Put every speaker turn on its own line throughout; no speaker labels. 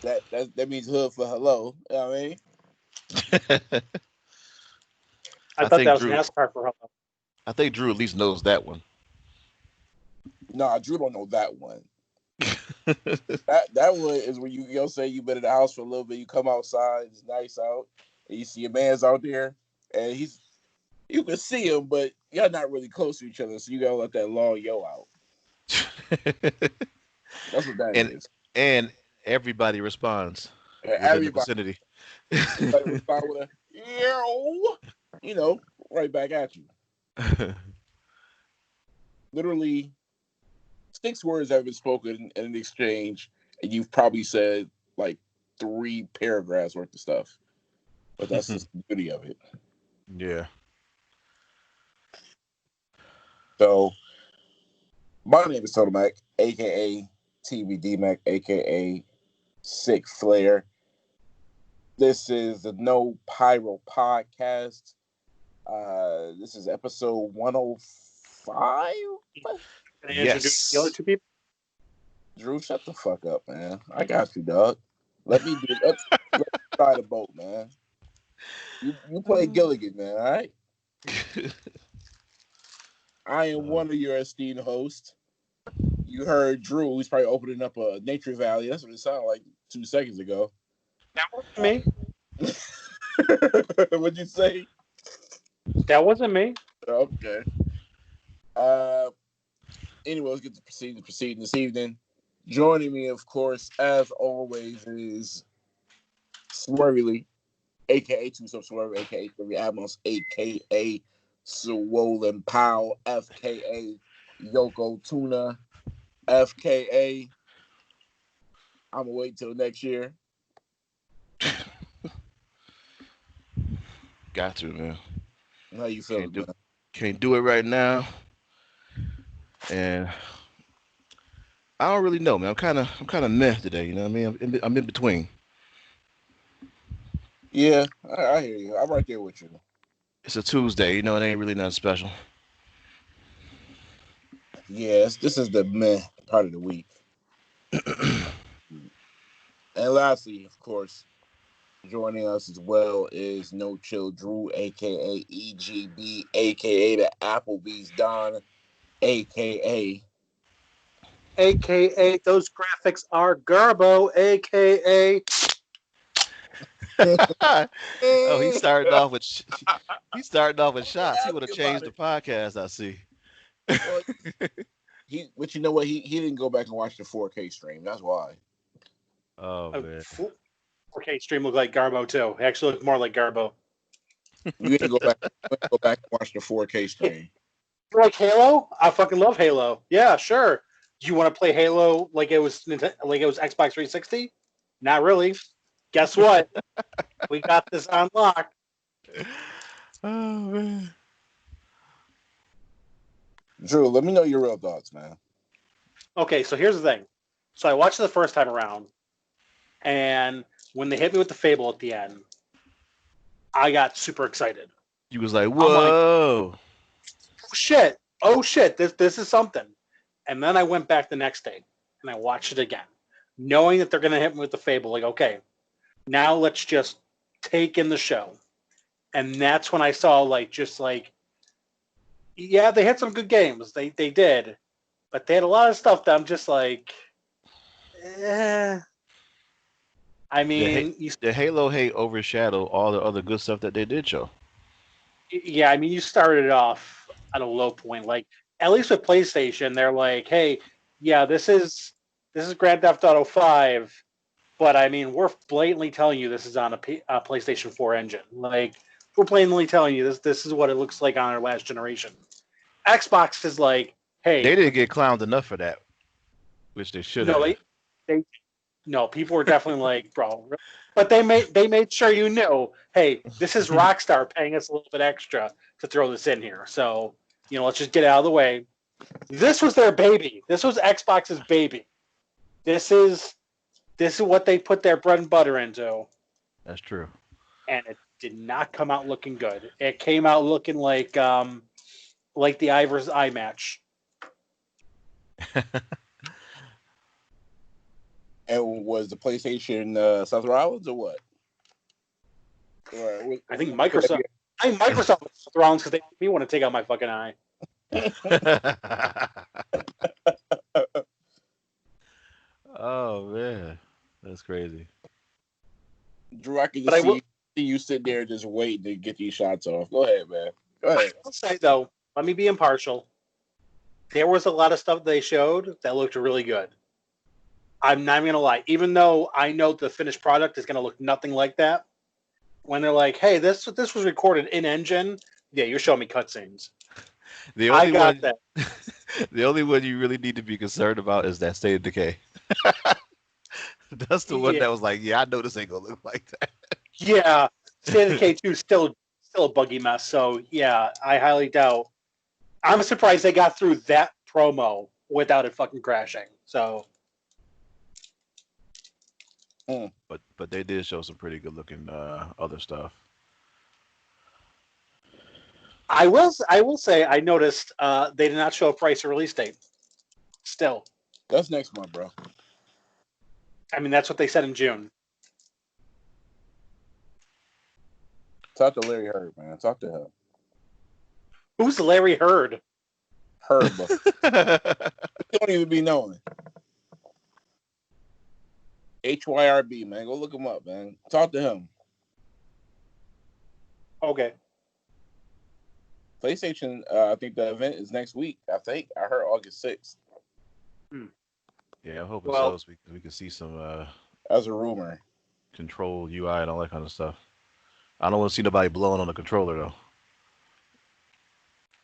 That means hood for hello. You know what I mean?
I
I
thought that
think
was
Drew.
NASCAR for hello.
I think Drew at least knows that one.
Nah, Drew don't know that one. That one is when you say you've been in the house for a little bit. You come outside, it's nice out, and you see your man's out there, and you can see him, but y'all not really close to each other, so you gotta let that long yo out. That's what that
and
is.
and everybody responds
And
within the vicinity.
everybody respond with a yo, right back at you. Literally 6 words have been spoken in an exchange, and you've probably said like 3 paragraphs worth of stuff. But that's just the beauty of it.
Yeah.
So my name is Total Mac, aka TVD Mac, aka Sick Flair. This is the No Pyro podcast. This is episode 105.
Can I introduce the other
Yes.
two people?
Drew, shut the fuck up, man. I got you, dog. Let me let me try the boat, man. You play Gilligan, man. All right. I am one of your esteemed hosts. You heard Drew. He's probably opening up a nature valley. That's what it sounded like 2 seconds ago.
That wasn't me.
What'd you say?
That wasn't me.
Okay. Uh. Anyway, let's get to proceeding this evening. Joining me, of course, as always, is Swervily, aka Two Sub Swerve, aka Three Admirals, aka Swollen Pow, FKA Yoko Tuna, FKA. I'm gonna wait till next year.
Got to, man.
How you feeling, man?
Can't do it right now. And I don't really know, man. I'm kind of meh today. You know what I mean? I'm in between.
Yeah, I hear you. I'm right there with you.
It's a Tuesday. You know, it ain't really nothing special.
Yes, this is the meh part of the week. And lastly, of course, joining us as well is No Chill Drew, aka EGB, aka the Applebee's Don, aka
AKA those graphics are Garbo. AKA
Oh, he started off with shots. He would have
happy about
changed the
it.
podcast. I see.
Well, but you know what? He didn't go back and watch the 4K stream. That's why.
Oh
a
man.
4K stream looked like Garbo too. It actually looked more like Garbo.
You didn't go back. You didn't go back and watch the 4K stream.
You like Halo? I fucking love Halo. Yeah, sure. Do you want to play Halo like it was Xbox 360? Not really. Guess what? We got this on lock.
Oh man.
Drew, let me know your real thoughts, man.
Okay, so here's the thing. So I watched it the first time around, and when they hit me with the Fable at the end, I got super excited.
You was like,
I'm like,
whoa.
oh shit, this is something. And then I went back the next day and I watched it again, knowing that they're gonna hit me with the Fable. Like, okay, now let's just take in the show. And that's when I saw yeah, they had some good games. They did, but they had a lot of stuff that I'm just like, eh. I mean,
The Halo hate overshadowed all the other good stuff that they did show.
yeah, I mean, you started off at a low point. Like, at least with PlayStation, they're like, hey, yeah, this is Grand Theft Auto 5, but I mean, we're blatantly telling you this is on a PlayStation 4 engine. Like, we're blatantly telling you this is what it looks like on our last generation. Xbox is like, hey,
They didn't get clowned enough for that, which they should
no,
have.
they no, people were definitely like, bro, but they made sure you knew, hey, this is Rockstar paying us a little bit extra to throw this in here. So, let's just get out of the way. This was their baby. This was Xbox's baby. This is what they put their bread and butter into,
That's true.
and it did not come out looking good. It came out looking like the Ivers eye match.
And was the PlayStation Seth Rollins or what?
I think Microsoft. I think Microsoft was Seth Rollins because they made me want to take out my fucking eye.
Oh man, that's crazy.
Drew, I can just see you sit there just waiting to get these shots off. Go ahead, man. Go ahead.
I will say though, let me be impartial. There was a lot of stuff they showed that looked really good. I'm not even gonna lie. Even though I know the finished product is gonna look nothing like that, when they're like, "Hey, this was recorded in engine," yeah, you're showing me cutscenes. I got that.
The only one you really need to be concerned about is that State of Decay. That's the one that was like, yeah, I know this ain't gonna look like that.
Yeah, State of K2 is still a buggy mess. So yeah, I highly doubt. I'm surprised they got through that promo without it fucking crashing. So,
but they did show some pretty good looking other stuff.
I will say I noticed they did not show a price or release date. Still,
that's next month, bro.
I mean, that's what they said in June.
Talk to Larry Hurd, man. Talk to him.
Who's Larry Hurd?
Hurd. He don't even be knowing. HYRB, man. Go look him up, man. Talk to him.
Okay.
PlayStation, I think the event is next week. I heard August 6th.
Yeah, I'm hoping so we can see some
as a rumor.
Control UI and all that kind of stuff. I don't want to see nobody blowing on the controller though.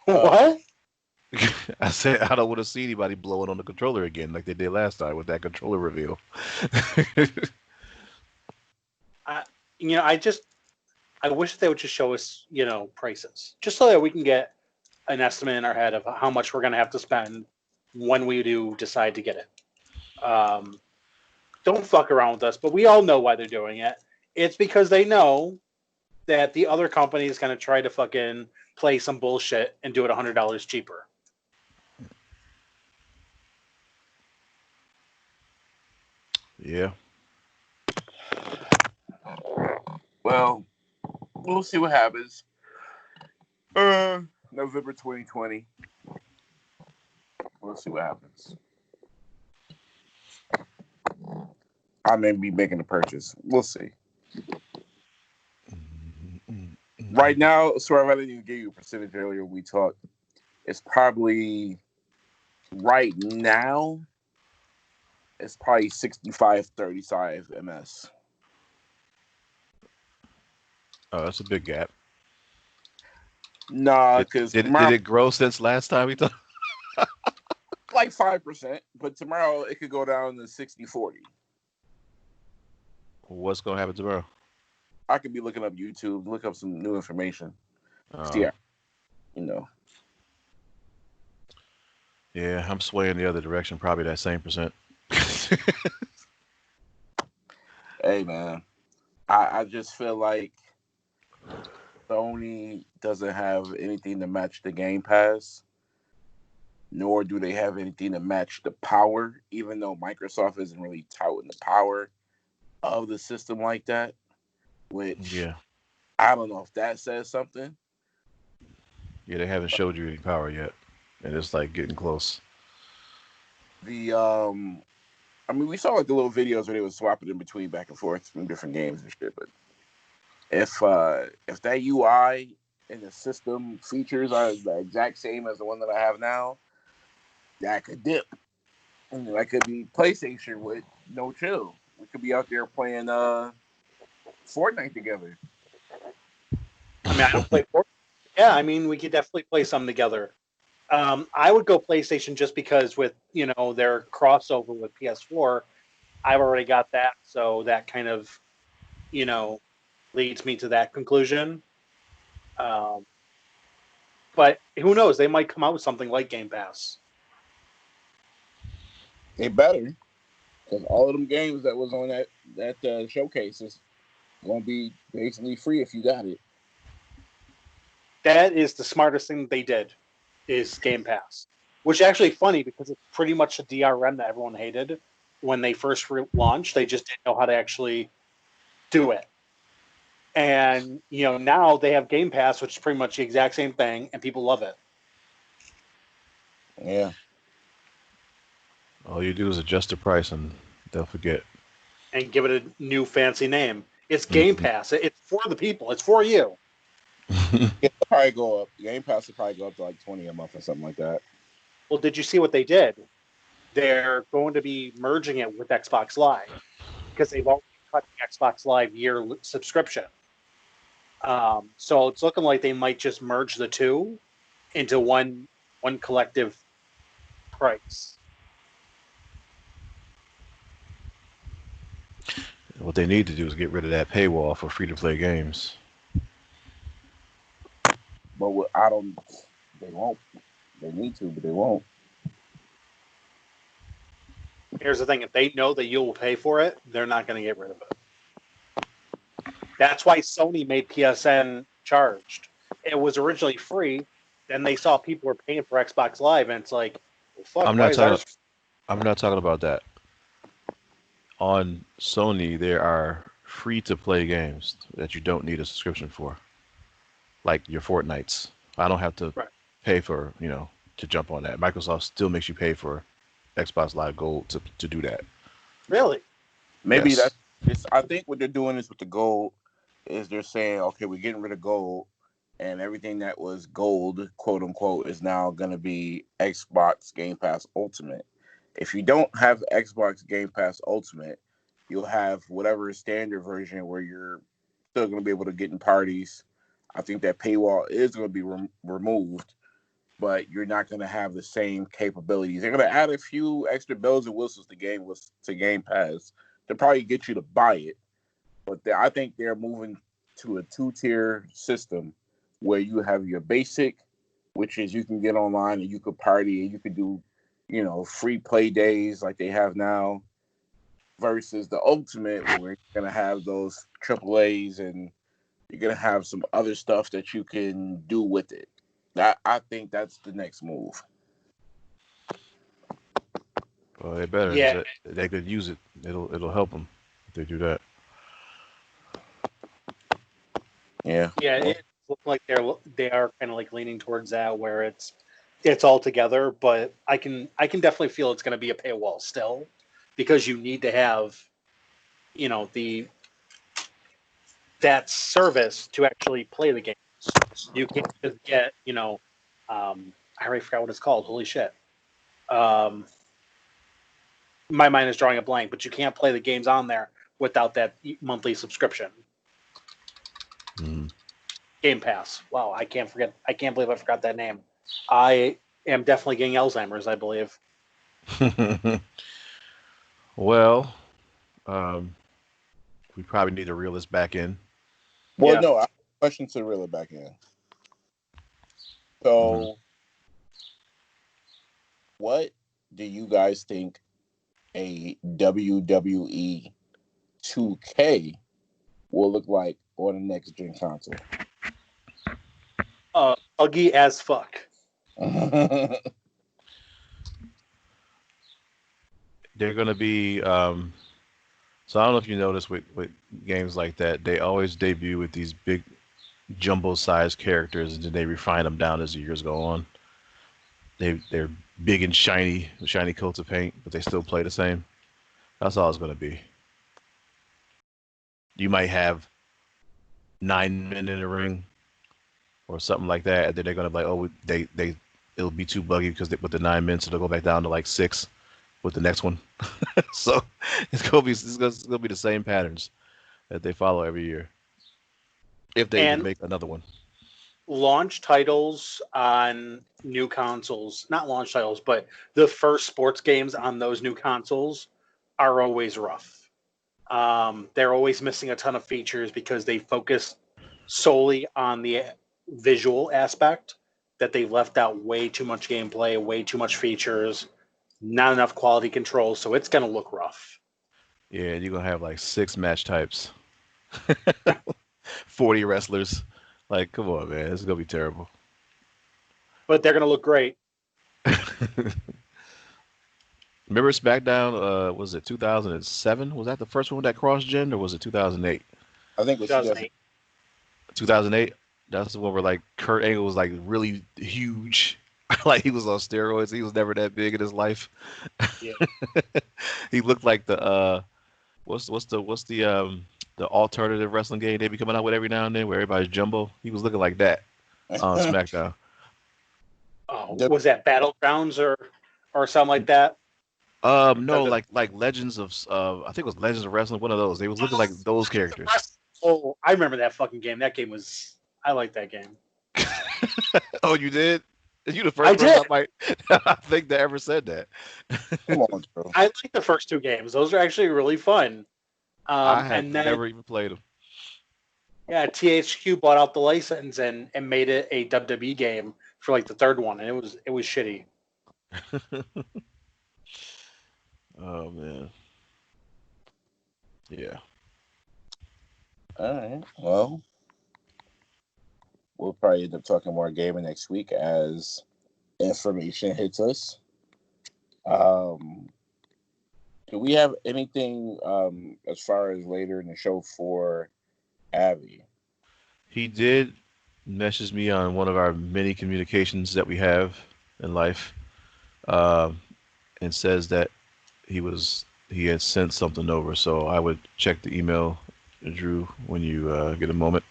What?
I said I don't want to see anybody blowing on the controller again like they did last time with that controller reveal.
I wish they would just show us, prices, just so that we can get an estimate in our head of how much we're going to have to spend when we do decide to get it. Don't fuck around with us, but we all know why they're doing it. It's because they know that the other company is going to try to fucking play some bullshit and do it $100 cheaper.
Yeah.
Well, we'll see what happens. November 2020. We'll see what happens. I may be making a purchase. We'll see. Right now, sorry, I didn't even give you a percentage earlier. We talked. It's probably right now. It's probably 65-35 MS.
Oh, that's a big gap.
Nah, because
did it grow since last time we talked?
Like 5%, but tomorrow it could go down to 60-40.
What's gonna happen tomorrow?
I could be looking up YouTube, look up some new information. Yeah,
Yeah, I'm swaying the other direction, probably that same percent.
Hey man, I just feel like Sony doesn't have anything to match the Game Pass, nor do they have anything to match the power, even though Microsoft isn't really touting the power of the system like that, which I don't know if that says something.
Yeah, they haven't showed you any power yet, and it's like getting close.
We saw like the little videos where they were swapping in between back and forth from different games and shit, but if that UI and the system features are the exact same as the one that I have now, that could dip. And that could be PlayStation with no chill. We could be out there playing Fortnite together.
I mean, I don't play Fortnite. Yeah, I mean, we could definitely play some together. I would go PlayStation just because with, their crossover with PS4, I've already got that. So that kind of, leads me to that conclusion. But who knows? They might come out with something like Game Pass.
They better. Because all of them games that was on that showcase is going to be basically free if you got it.
That is the smartest thing they did, is Game Pass. Which is actually funny because it's pretty much the DRM that everyone hated. when they first launched. They just didn't know how to actually do it. And, now they have Game Pass, which is pretty much the exact same thing, and people love it.
Yeah.
All you do is adjust the price and they'll forget.
And give it a new fancy name. It's Game Pass. It's for the people. It's for you.
It'll probably go up. Game Pass will probably go up to like $20 a month or something like that.
Well, did you see what they did? They're going to be merging it with Xbox Live because they've already cut the Xbox Live year subscription. So it's looking like they might just merge the two into one collective price.
What they need to do is get rid of that paywall for free-to-play games.
But they won't. They need to, but they won't.
Here's the thing. If they know that you will pay for it, they're not going to get rid of it. That's why Sony made PSN charged. It was originally free. Then they saw people were paying for Xbox Live, and it's like, well, fuck,
I'm not talking about that. On Sony, there are free-to-play games that you don't need a subscription for, like your Fortnites. I don't have to pay for, to jump on that. Microsoft still makes you pay for Xbox Live Gold to do that.
Really?
Maybe
Yes.
I think what they're doing is with the Gold is they're saying, okay, we're getting rid of Gold, and everything that was Gold, quote unquote, is now going to be Xbox Game Pass Ultimate. If you don't have Xbox Game Pass Ultimate, you'll have whatever standard version where you're still going to be able to get in parties. I think that paywall is going to be removed, but you're not going to have the same capabilities. They're going to add a few extra bells and whistles to Game Pass to probably get you to buy it. But I think they're moving to a 2-tier system where you have your basic, which is you can get online and you could party and you could do, free play days like they have now, versus the ultimate where you're going to have those AAAs and you're going to have some other stuff that you can do with it. I think that's the next move.
Well, they better.
Yeah.
They could use it. It'll help them if they do that.
Yeah.
Yeah,
Well,
it looks like they are kind of like leaning towards that where it's all together, but I can definitely feel it's going to be a paywall still because you need to have that service to actually play the games. You can't just get I already forgot what it's called. Holy shit. My mind is drawing a blank, but you can't play the games on there without that monthly subscription.
Mm.
Game Pass. Wow, I can't believe I forgot that name. I am definitely getting Alzheimer's, I believe.
Well, we probably need to reel this back in.
Well,
Yeah.
no, I have a question to reel it back in. So, what do you guys think a WWE 2K will look like on the next gen console?
Ugly as fuck.
They're going to be so I don't know if you notice with games like that, they always debut with these big jumbo-sized characters, and then they refine them down as the years go on. They're big and shiny, with shiny coats of paint, but they still play the same. That's all it's going to be. You might have 9 men in the ring, or something like that, and then they're going to be like, oh, it'll be too buggy because with the 9 men, so they'll go back down to like 6 with the next one. So it's gonna be the same patterns that they follow every year, if they even make another one.
Launch titles on new consoles, not launch titles, but the first sports games on those new consoles are always rough. They're always missing a ton of features because they focus solely on the visual aspect, that they've left out way too much gameplay, way too much features, not enough quality control, so it's going to look rough.
Yeah, you're going to have like 6 match types. 40 wrestlers. Like, come on, man. This is going to be terrible.
But they're going to look great.
Remember SmackDown? Was it 2007? Was that the first one that crossed gen, or was it 2008?
I think it was
2008.
2008. That's the one where like Kurt Angle was like really huge, like he was on steroids. He was never that big in his life.
Yeah.
He looked like the the alternative wrestling game they be coming out with every now and then, where everybody's jumbo. He was looking like that on SmackDown.
Oh, was that Battlegrounds or something like that?
No, like Legends of I think it was Legends of Wrestling. One of those. They was looking like those characters.
Oh, I remember that fucking game. That game was. I like that game.
Oh, you did? You the
I
first person
did.
I might I think that ever said that.
Come on, bro.
I like the first two games. Those are actually really fun.
I have
And then
never even played them.
yeah, THQ bought out the license and made it a WWE game for like the third one, and it was shitty.
Oh man. Yeah.
All right. Well, we'll probably end up talking more gaming next week as information hits us. Do we have anything as far as later in the show for Abby?
He did message me on one of our many communications that we have in life, um, and says that he had sent something over. So I would check the email, Drew, when you get a moment.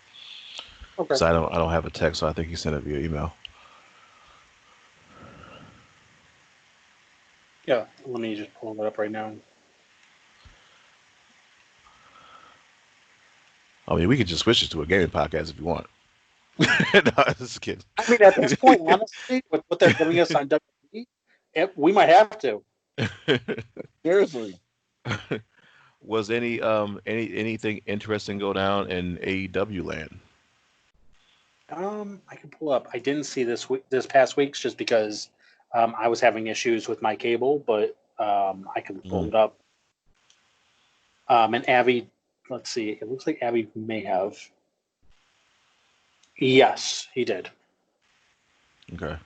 Okay.
So I don't have a text, so I think he sent it via email.
Yeah, let me just pull it up right now.
I mean, we could just switch it to a gaming podcast if you want. No, just kidding.
I mean, at this point, honestly, with what they're giving us on WWE, we might have to.
Seriously.
Was anything interesting go down in AEW land?
I can pull up. I didn't see this past week's just because I was having issues with my cable, but I can pull it up. And Abby, let's see. It looks like Abby may have. Yes, he did.
Okay.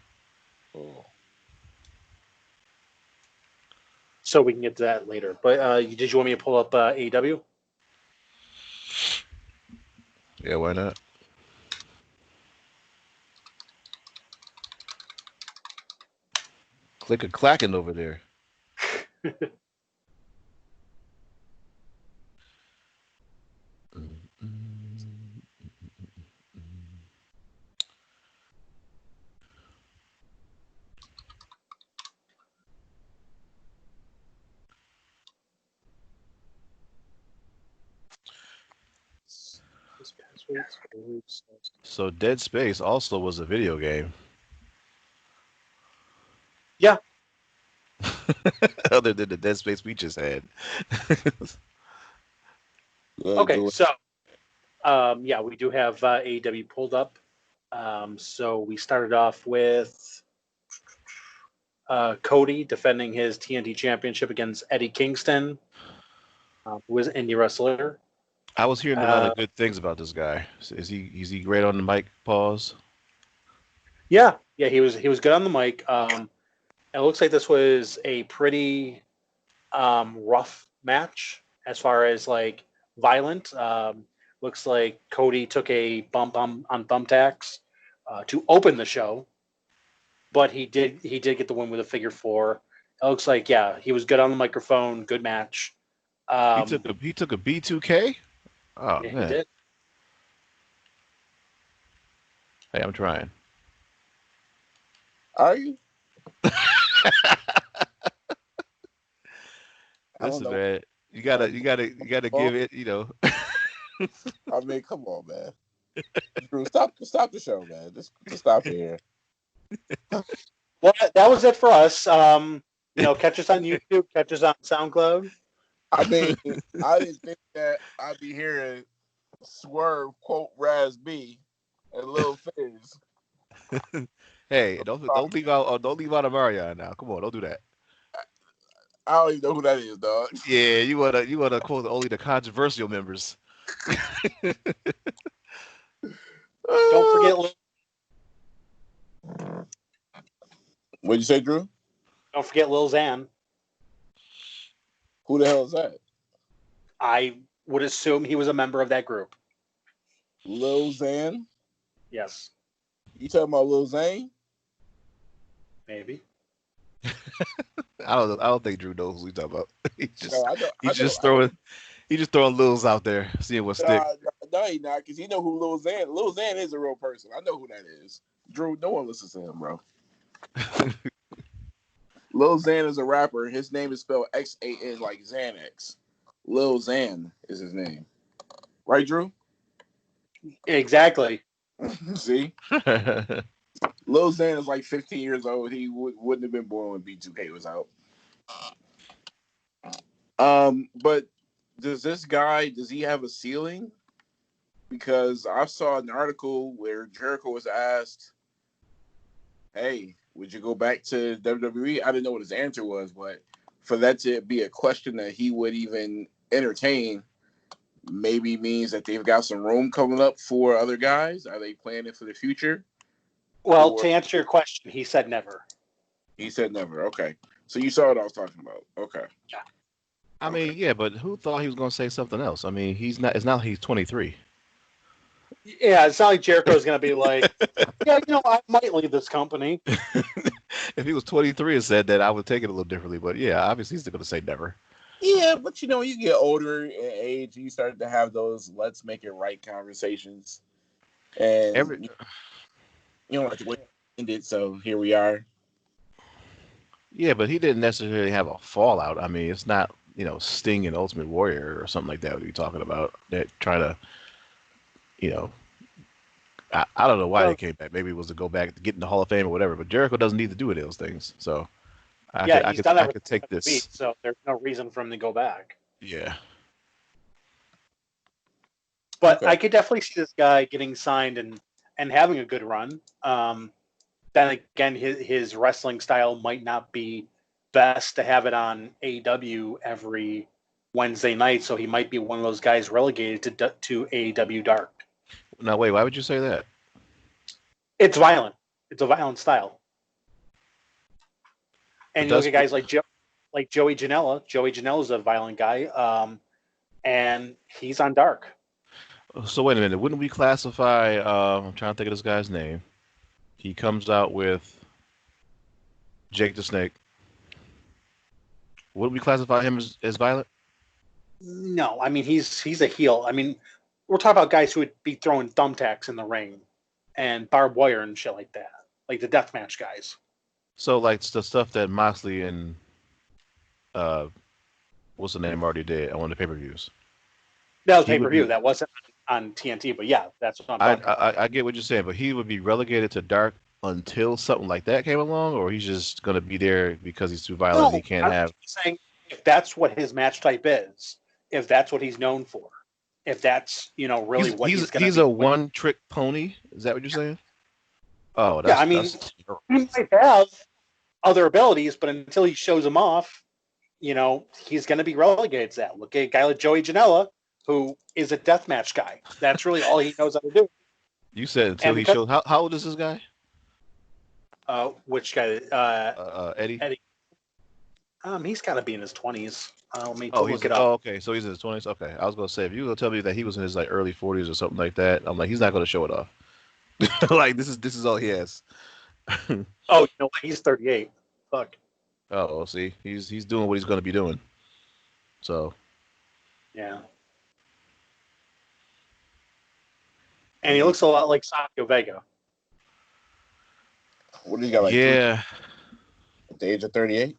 Oh.
So we can get to that later. But did you want me to pull up AEW?
Yeah, why not? Click a clacking over there. So Dead Space also was a video game.
Yeah.
Other than the Dead Space we just had.
Okay, so yeah, we do have AEW pulled up. So we started off with Cody defending his TNT championship against Eddie Kingston, who was an indie wrestler.
I was hearing a lot of good things about this guy. Is he great on the mic? Pause.
Yeah, he was good on the mic. It looks like this was a pretty rough match as far as like violent. Looks like Cody took a bump on thumbtacks to open the show, but he did get the win with a figure four. It looks like he was good on the microphone. Good match.
He took a B2K. Oh
Yeah,
man,
he did.
Hey, I'm trying.
Are you?
Listen, man, you gotta give it. You know.
I mean, come on, man. Drew, stop the show, man. Just stop here.
Well, that was it for us. Catch us on YouTube, catch us on SoundCloud.
I mean, I didn't think that I'd be hearing Swerve quote Raz B and Lil Fizz.
Hey, don't leave out Amarion now. Come on, don't do that.
I don't even know who that is, dog.
Yeah, you wanna quote only the controversial members.
Don't forget.
What'd you say, Drew?
Don't forget Lil Xan.
Who the hell is that?
I would assume he was a member of that group.
Lil Xan?
Yes,
You talking about Lil Zane?
maybe.
I don't think Drew knows who he's talking about.
No, I know.
He's just throwing Lils out there, seeing what stick.
No, he not, because he know who Lil Xan. Lil Xan is a real person. I know who that is. Drew, no one listens to him, bro. Lil Xan is a rapper. His name is spelled Xan, like Xanax. Lil Xan is his name. Right, Drew?
Exactly.
See? Lil Xan is like 15 years old. He wouldn't have been born when B2K was out. But does he have a ceiling? Because I saw an article where Jericho was asked, hey, would you go back to WWE? I didn't know what his answer was, but for that to be a question that he would even entertain maybe means that they've got some room coming up for other guys. Are they planning for the future?
Well, to answer your question, he said never.
He said never. Okay. So you saw what I was talking about. Okay.
Yeah.
I mean, yeah, but who thought he was going to say something else? I mean, he's not. It's not like he's 23.
Yeah, it's not like Jericho's going to be like, yeah, I might leave this company.
If he was 23 and said that, I would take it a little differently. But yeah, obviously he's still going to say never.
Yeah, but you get older in age, you start to have those let's make it right conversations. And you don't have to wait to end it, so here we are.
Yeah, but he didn't necessarily have a fallout. I mean, it's not, Sting and Ultimate Warrior or something like that we're talking about. That trying to, I don't know why they came back. Maybe it was to go back to get in the Hall of Fame or whatever. But Jericho doesn't need to do any of those things. So I could take this.
Beat, so there's no reason for him to go back.
Yeah.
But okay. I could definitely see this guy getting signed and having a good run. Then again, his wrestling style might not be best to have it on AEW every Wednesday night, so he might be one of those guys relegated to AEW Dark.
Now, wait, why would you say that?
It's violent. It's a violent style. And you look at guys like Joey Janela. Joey Janela's a violent guy, and he's on Dark.
So wait a minute. Wouldn't we classify? I'm trying to think of this guy's name. He comes out with Jake the Snake. Would we classify him as violent?
No, I mean he's a heel. I mean, we're talking about guys who would be throwing thumbtacks in the ring and barbed wire and shit like that, like the deathmatch guys.
So like the stuff that Moxley and what's the name already did on the pay-per-views.
That was pay-per-view. That wasn't on TNT, but yeah, that's what I'm talking about.
I get what you're saying, but he would be relegated to Dark until something like that came along, or he's just going to be there because he's too violent. He can't have.
Saying if that's what his match type is, if that's what he's known for, if that's really what he's going to be.
He's a one-trick pony. Is that what you're saying? Oh,
yeah. I mean, he might have other abilities, but until he shows them off, he's going to be relegated to that. Look at a guy like Joey Janela, who is a deathmatch guy. That's really all he knows how to do.
You said until he shows. How old is this guy?
Which guy?
Eddie.
Eddie. He's got to be in his 20s.
Look it up. Oh, okay. So he's in his 20s. Okay. I was gonna say if you were gonna tell me that he was in his like early 40s or something like that, I'm like he's not gonna show it off. Like this is all he has.
Oh, he's 38. Fuck.
Oh, see, he's doing what he's gonna be doing. So.
Yeah. And he looks a lot like Savio Vega.
What do you got? Like
yeah.
At the age of 38.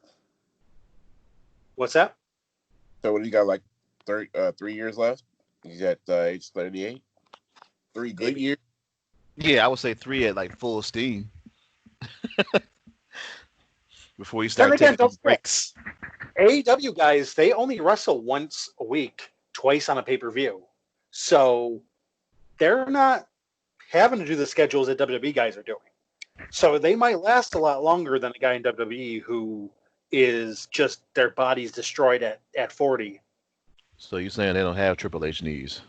What's that?
So what do you got? Like 3 years left. He's at age 38. 3 good years.
Yeah, I would say 3 at like full steam. Before you start taking breaks.
AEW guys, they only wrestle once a week, twice on a pay-per-view. So they're not having to do the schedules that WWE guys are doing. So they might last a lot longer than a guy in WWE who is just their body's destroyed at 40.
So you're saying they don't have Triple H knees?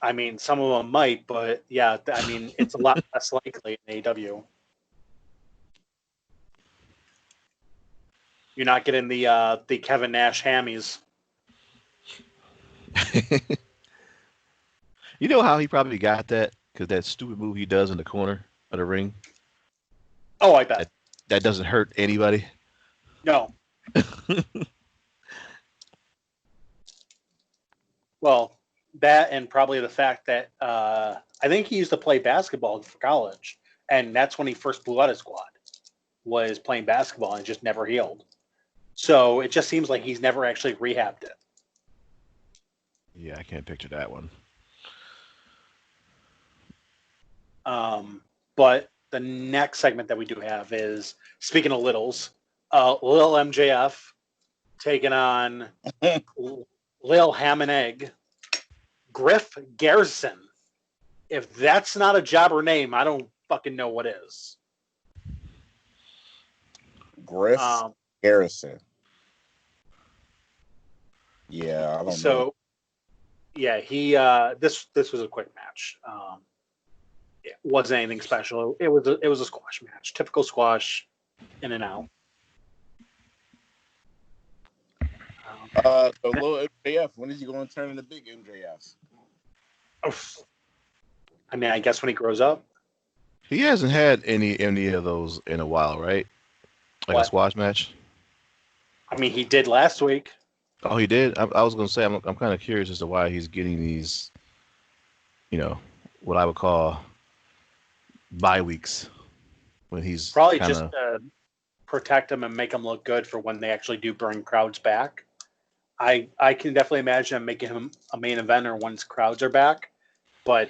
I mean, some of them might, but yeah, I mean, it's a lot less likely in AEW. You're not getting the Kevin Nash hammies.
You know how he probably got that? Because that stupid move he does in the corner of the ring,
Oh, I bet.
that doesn't hurt anybody.
No. Well, that and probably the fact that I think he used to play basketball for college, and that's when he first blew out his quad, was playing basketball and just never healed. So it just seems like he's never actually rehabbed it.
Yeah, I can't picture that one.
But the next segment that we do have is, speaking of littles, Lil MJF taking on Lil Ham and Egg, Griff Garrison. If that's not a jobber name, I don't fucking know what is.
Griff Garrison. Yeah, I don't know.
Yeah, he this was a quick match. It wasn't anything special. It was a squash match, typical squash, in and out.
So little MJF, when is he going to turn into big MJF?
I mean, I guess when he grows up.
He hasn't had any of those in a while, right? Like a squash match.
I mean, he did last week.
Oh, he did. I was going to say I'm kind of curious as to why he's getting these, what I would call bye weeks when he's
probably just to protect him and make him look good for when they actually do bring crowds back. I can definitely imagine making him a main eventer once crowds are back, but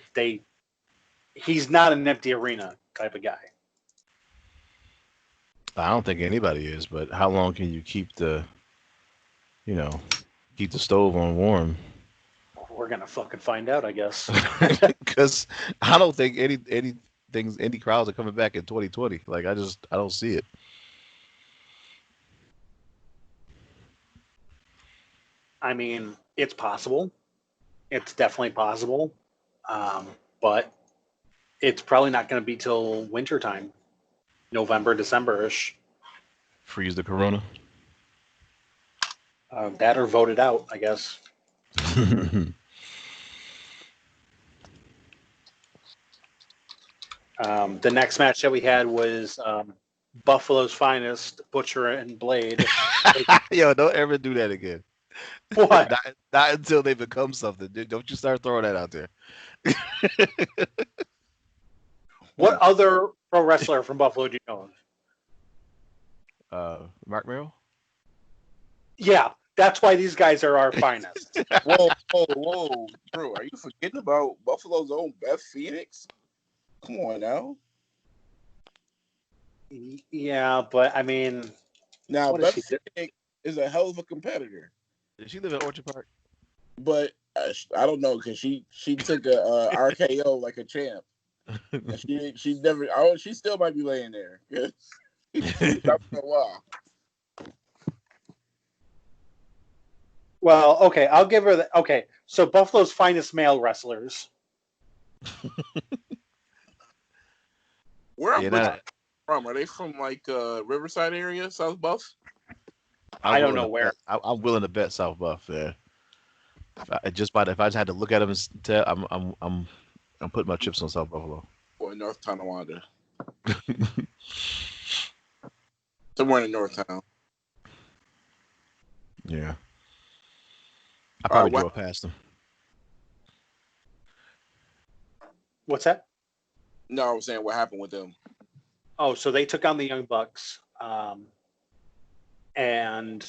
he's not an empty arena type of guy.
I don't think anybody is, but how long can you keep the stove on warm?
We're gonna fucking find out, I guess.
Because I don't think any crowds are coming back in 2020. Like I don't see it.
I mean, it's possible. It's definitely possible. But it's probably not going to be till wintertime, November, December-ish.
Freeze the corona.
That or vote it out, I guess. The next match that we had was Buffalo's Finest, Butcher and Blade.
Yo, don't ever do that again.
What?
Not until they become something. Dude, don't you start throwing that out there.
What other pro wrestler from Buffalo do you know
of? Mark Merrill?
Yeah, that's why these guys are our finest.
Whoa, bro! Are you forgetting about Buffalo's own Beth Phoenix? Come on now.
Yeah, but I mean,
now Beth Phoenix is a hell of a competitor.
Did she live in Orchard Park?
But I don't know because she took a RKO like a champ. She never. She still might be laying there. She's out for a while.
Well, okay, I'll give her the. Okay, so Buffalo's finest male wrestlers.
Where are from? Are they from like Riverside area, South Buff?
I don't know where.
I'm willing to bet South Buff. Yeah. If I just had to look at them and tell, I'm putting my chips on South Buffalo.
Or North Tonawanda. Somewhere in the North Town.
Yeah. I probably drove past them.
What's that?
No, I was saying what happened with them.
Oh, so they took on the Young Bucks. And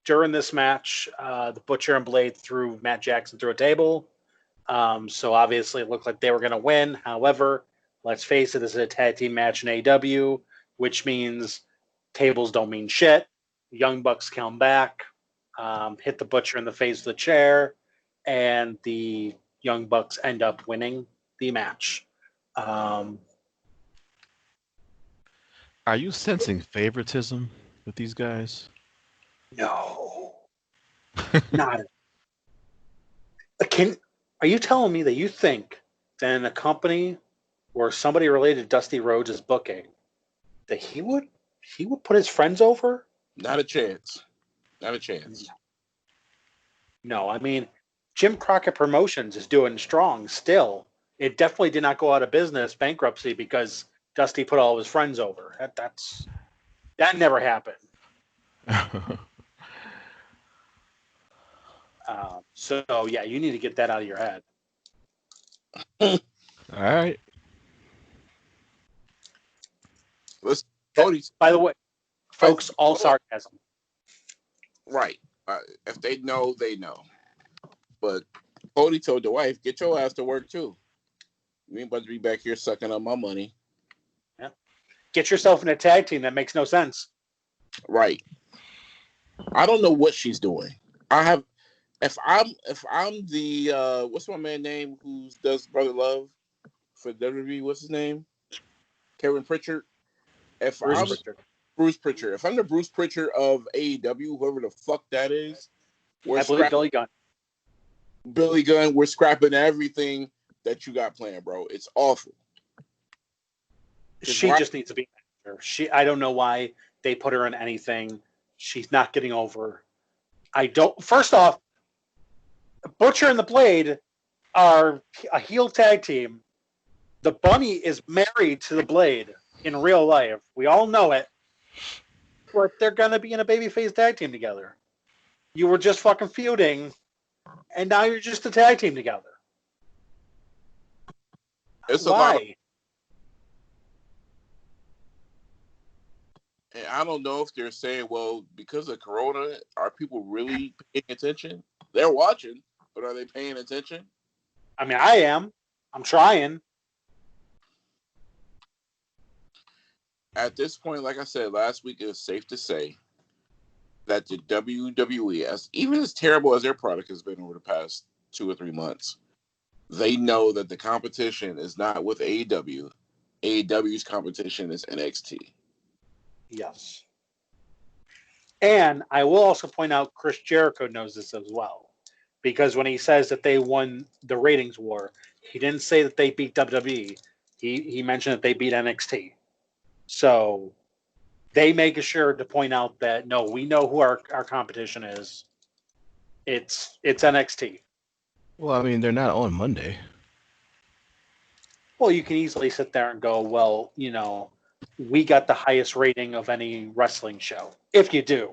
during this match, the Butcher and Blade threw Matt Jackson through a table. So obviously it looked like they were going to win. However, let's face it, this is a tag team match in AEW, which means tables don't mean shit. The Young Bucks come back, hit the Butcher in the face of the chair, and the Young Bucks end up winning the match.
Are you sensing favoritism with these guys?
No. Not. Are you telling me that you think that in a company where somebody related to Dusty Rhodes is booking, that he would put his friends over
Not a chance. Not a chance.
No, I mean, Jim Crockett Promotions is doing strong still. It definitely did not go out of business, bankruptcy, because Dusty put all of his friends over. That never happened. So yeah, you need to get that out of your head.
All right.
Let's Cody.
By the way, folks, all sarcasm.
Right. If they know, they know. But Cody told the wife, "Get your ass to work too. You ain't about to be back here sucking up my money."
Yeah. Get yourself in a tag team that makes no sense.
Right. I don't know what she's doing. If I'm the what's my man name who does Brother Love for WWE? What's his name? Kevin Pritchard. Bruce Pritchard. If I'm the Bruce Pritchard of AEW, whoever the fuck that is,
I believe Billy Gunn.
Billy Gunn, we're scrapping everything that you got planned, bro. It's awful.
She just needs to be manager. I don't know why they put her in anything. She's not getting over. First off, Butcher and the Blade are a heel tag team. The Bunny is married to the Blade in real life. We all know it. But they're gonna be in a babyface tag team together. You were just fucking feuding, and now you're just a tag team together.
It's
why?
And I don't know if they're saying, well, because of Corona, are people really paying attention? They're watching, but are they paying attention?
I mean, I am. I'm trying.
At this point, like I said last week, it was safe to say that the WWE, even as terrible as their product has been over the past 2 or 3 months, they know that the competition is not with AEW. AEW's competition is NXT.
Yes. And I will also point out Chris Jericho knows this as well. Because when he says that they won the ratings war, he didn't say that they beat WWE. He mentioned that they beat NXT. So they make sure to point out that, no, we know who our competition is. It's NXT.
Well, I mean, they're not on Monday.
Well, you can easily sit there and go, well, we got the highest rating of any wrestling show. If you do.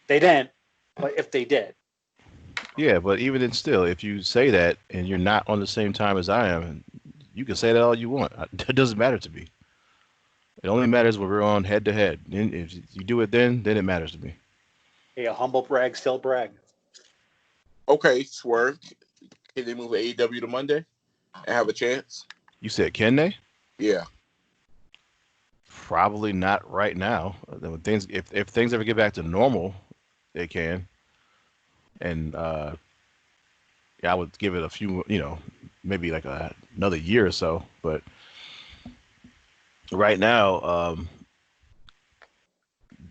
They didn't, but if they did.
Yeah, but even then still, if you say that and you're not on the same time as I am, you can say that all you want. It doesn't matter to me. It only matters when we're on head to head. And if you do it then it matters to me.
Hey, a humble brag, still brag.
Okay, Swerve. Can they move AEW to Monday and have a chance?
You said, can they?
Yeah.
Probably not right now. If things ever get back to normal, they can. And I would give it a few, maybe like another year or so. But right now,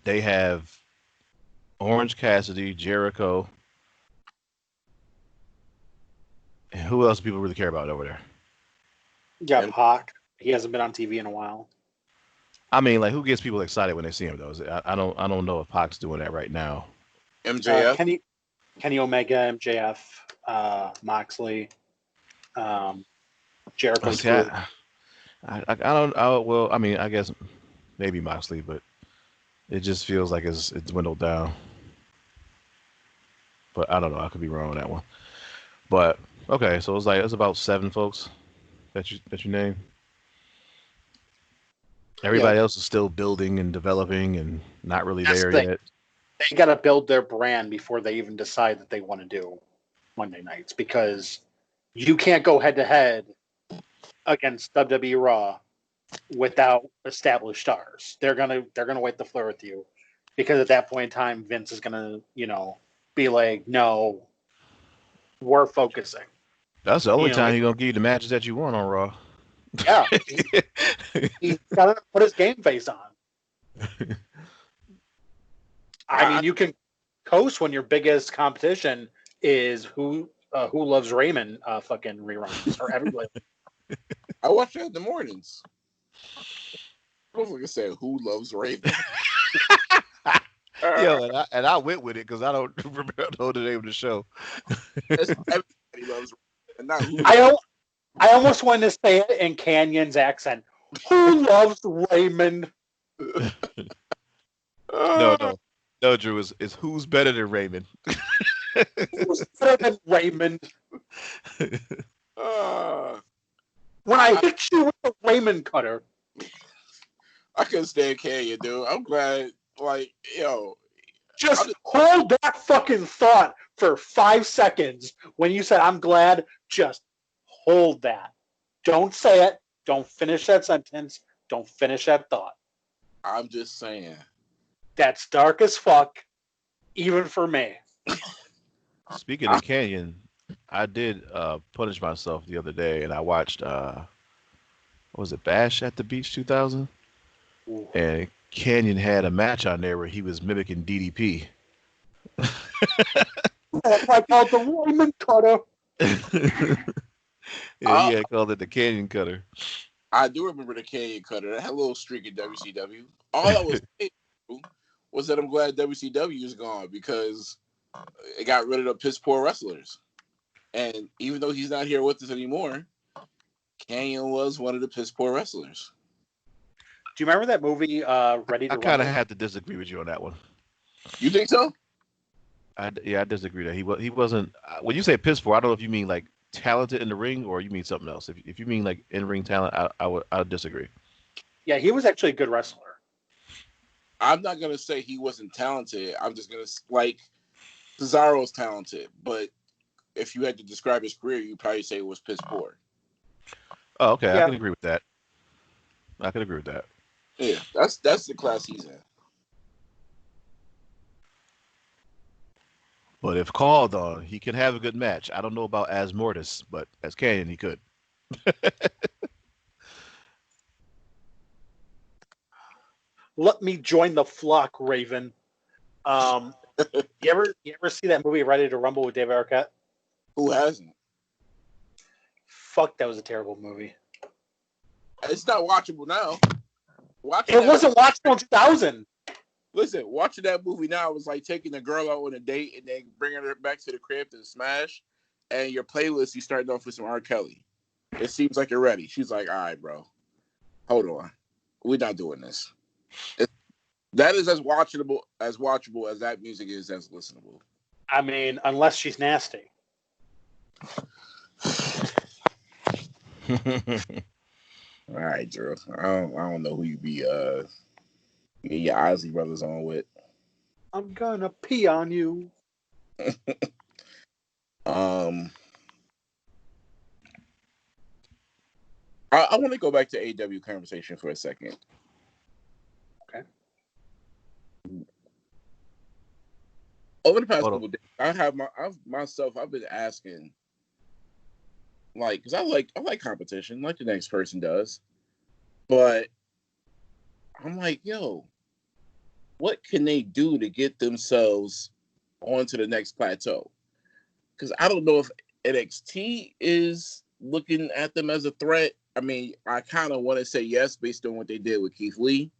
they have Orange Cassidy, Jericho, and who else do people really care about over there?
Yeah, Pac. He hasn't been on TV in a while.
I mean, like, who gets people excited when they see him though? I don't know if Pac's doing that right now.
MJF,
Kenny Omega, MJF, Moxley, Jericho.
See, I don't. Well, I mean, I guess maybe Moxley, but it just feels like it's dwindled down. But I don't know. I could be wrong on that one. But okay, so it's about 7 folks that you name. Everybody else is still building and developing and not really there yet.
They got to build their brand before they even decide that they want to do Monday nights, because you can't go head to head against WWE Raw without established stars. They're gonna wipe the floor with you, because at that point in time, Vince is gonna be like, no, we're focusing.
That's the only time he's gonna give you the matches that you want on Raw.
Yeah, he's got to put his game face on. I mean, you can coast when your biggest competition is who loves Raymond fucking reruns or everybody.
I watch that in the mornings. I was going to say, who loves Raymond?
Yo, and I went with it because I don't know the name of the show.
Everybody loves Raymond, not who.
I almost wanted to say it in Canyon's accent. Who loves Raymond?
No, Drew. It's who's better than Raymond.
Who's better than Raymond?
Uh,
When I hit you with the Raymond cutter.
I couldn't stand Canyon, dude. I'm glad, like, yo.
Just hold that fucking thought for 5 seconds. When you said, I'm glad, just hold that. Don't say it. Don't finish that sentence. Don't finish that thought.
I'm just saying.
That's dark as fuck, even for me.
Speaking of Canyon, I did punish myself the other day, and I watched what was it, Bash at the Beach 2000?
Ooh.
And Canyon had a match on there where he was mimicking DDP.
That's why I called the Raymond cutter.
Yeah, he had called it the Canyon Cutter.
I do remember the Canyon Cutter. That had a little streak in WCW. All I was saying was that I'm glad WCW is gone because it got rid of the piss poor wrestlers. And even though he's not here with us anymore, Canyon was one of the piss poor wrestlers.
Do you remember that movie, Ready to
I kind of
Rumble?
had to disagree with you on that one.
You think so?
I disagree that he wasn't. When you say piss poor, I don't know if you mean like talented in the ring or you mean something else. If you mean like in ring talent, I would disagree.
Yeah, he was actually a good wrestler.
I'm not gonna say he wasn't talented. I'm just gonna like Cesaro's talented, but if you had to describe his career, you'd probably say it was piss poor.
Oh, okay,
Yeah.
I can agree with that.
Yeah, that's the class he's in.
But if called on, he can have a good match. I don't know about as Mortis, but as Canyon, he could.
Let me join the flock, Raven. You ever see that movie Ready to Rumble with Dave Arquette?
Who hasn't?
Fuck, that was a terrible movie.
It's not watchable now.
It wasn't watchable in 2000.
Listen, watching that movie now was like taking a girl out on a date and then bringing her back to the crib to smash. And your playlist, you starting off with some R. Kelly. It seems like you're ready. She's like, all right, bro. Hold on. We're not doing this. That is as watchable as that music is as listenable.
I mean, unless she's nasty.
All right, Drew. I don't know who you be getting your Ozzy brothers on with.
I'm gonna pee on you.
I want to go back to AEW conversation for a second.
Okay.
Over the past couple days, I've been asking, like, because I like competition, like the next person does, but I'm like, yo, what can they do to get themselves onto the next plateau? Because I don't know if NXT is looking at them as a threat. I mean, I kind of want to say yes based on what they did with Keith Lee,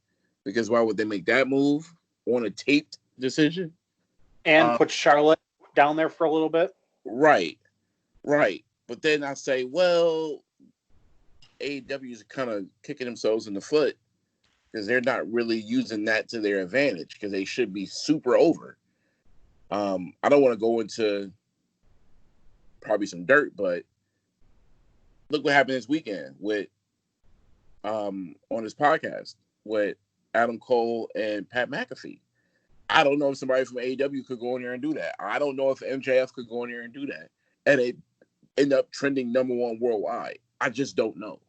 because why would they make that move on a taped decision?
And put Charlotte down there for a little bit.
Right. But then I say, well, AEW is kind of kicking themselves in the foot because they're not really using that to their advantage because they should be super over. I don't want to go into probably some dirt, but look what happened this weekend with on this podcast with Adam Cole and Pat McAfee. I don't know if somebody from AEW could go in there and do that. I don't know if MJF could go in there and do that. And it end up trending #1 worldwide. I just don't know.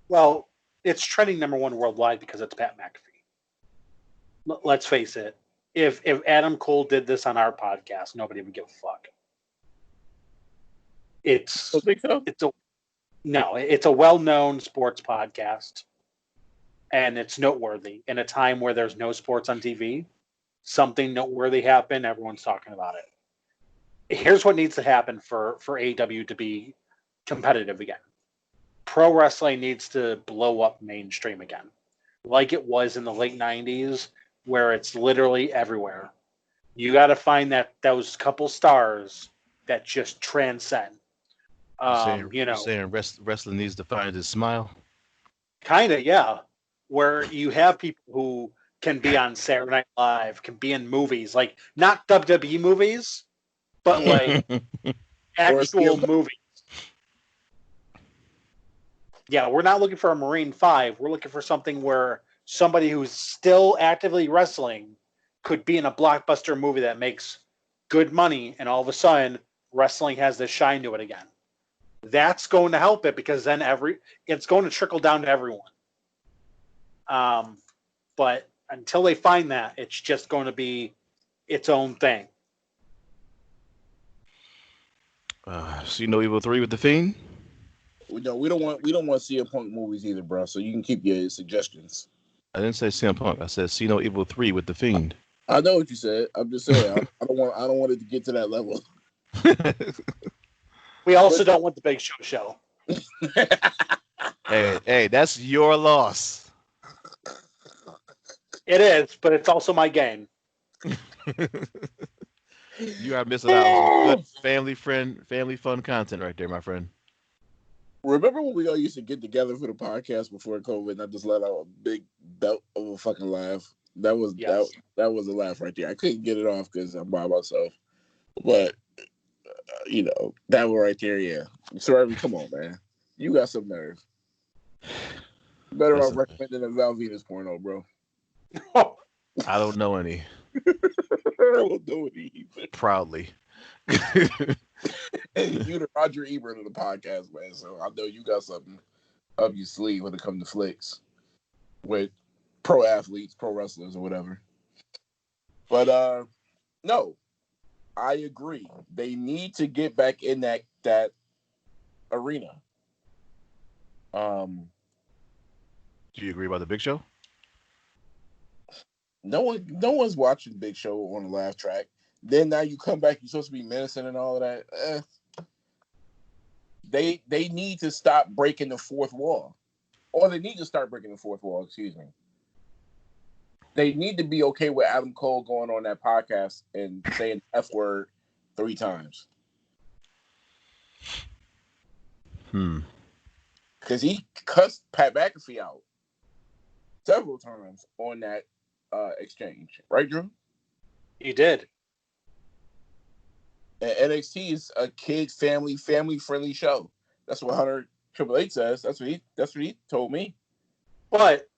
Well, it's trending #1 worldwide because it's Pat McAfee. Let's face it. If Adam Cole did this on our podcast, nobody would give a fuck. It's a well-known sports podcast, and it's noteworthy in a time where there's no sports on TV. Something noteworthy happened. Everyone's talking about it. Here's what needs to happen for AEW to be competitive again. Pro wrestling needs to blow up mainstream again, like it was in the late 90s, where it's literally everywhere. You got to find those couple stars that just transcend.
You're saying wrestling needs to find his smile.
Kind of, yeah. Where you have people who can be on Saturday Night Live, can be in movies, like not WWE movies, but like actual movies. Yeah, we're not looking for a Marine 5. We're looking for something where somebody who's still actively wrestling could be in a blockbuster movie that makes good money, and all of a sudden, wrestling has this shine to it again. That's going to help it because then it's going to trickle down to everyone. But until they find that, it's just going to be its own thing.
See No Evil 3 with the Fiend?
We don't want CM Punk movies either, bro. So you can keep your suggestions.
I didn't say CM Punk. I said See No Evil 3 with the Fiend.
I know what you said. I'm just saying I don't want it to get to that level.
We also don't want the Big Show.
Hey, that's your loss.
It is, but it's also my gain.
You are missing out on good family fun content right there, my friend.
Remember when we all used to get together for the podcast before COVID and I just let out a big belt of a fucking laugh? That was that was a laugh right there. I couldn't get it off because I'm by myself. But that one right there, yeah. Sorry, come on, man. You got some nerve. Better off recommending a Val Venus porno, bro.
I don't know any.
I don't know any either.
Proudly.
You the Roger Ebert of the podcast, man. So I know you got something up your sleeve when it comes to flicks with pro athletes, pro wrestlers, or whatever. But no, I agree. They need to get back in that arena.
Do you agree about the Big Show?
No one's watching Big Show on the laugh track. Then now you come back, you're supposed to be menacing and all of that. They need to stop breaking the fourth wall. Or they need to start breaking the fourth wall, excuse me. They need to be okay with Adam Cole going on that podcast and saying the F word 3 times. Because he cussed Pat McAfee out several times on that exchange. Right, Drew?
He did.
And NXT is a kid family-friendly show. That's what Hunter Triple H says. That's what he told me.
But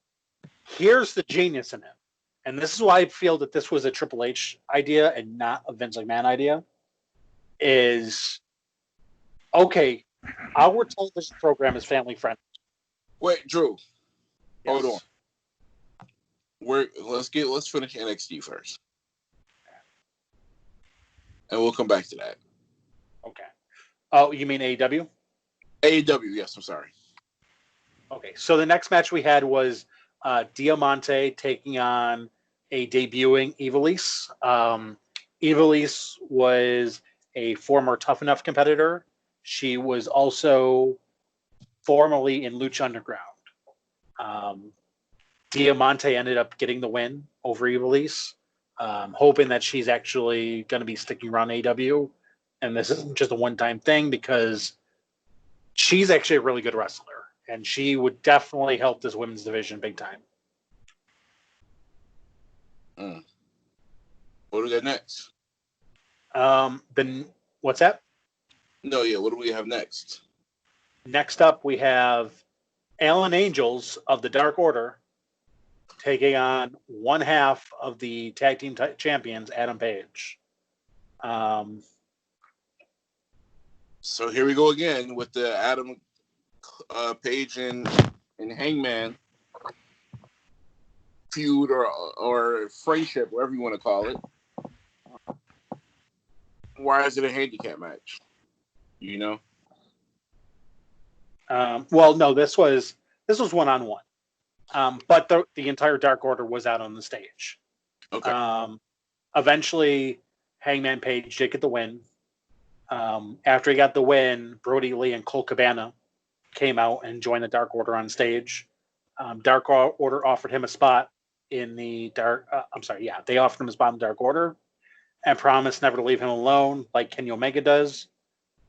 here's the genius in it. And this is why I feel that this was a Triple H idea and not a Vince McMahon idea. Is okay, our television program is family friendly.
Wait, Drew.
Yes.
Hold on. Let's finish NXT first. And we'll come back to that.
Okay. Oh, you mean AEW?
AEW, yes, I'm sorry.
Okay, so the next match we had was Diamante taking on a debuting Ivelisse. Ivelisse was a former Tough Enough competitor. She was also formerly in Lucha Underground. Diamante ended up getting the win over Ivelisse, hoping that she's actually going to be sticking around AEW. And this isn't just a one-time thing because she's actually a really good wrestler. And she would definitely help this women's division big time.
What do we got next?
Then what's that?
No, yeah. What do we have next?
Next up, we have Alan Angels of the Dark Order taking on one half of the tag team champions, Adam Page.
So here we go again with the Adam Page and Hangman feud or friendship, whatever you want to call it. Why is it a handicap match? You know?
Well, no, this was one-on-one. But the entire Dark Order was out on the stage.
Okay.
Eventually, Hangman Page did get the win. After he got the win, Brody Lee and Cole Cabana came out and joined the Dark Order on stage. Dark Order offered him a spot in the Dark. They offered him a spot in the Dark Order. and promised never to leave him alone like Kenny Omega does.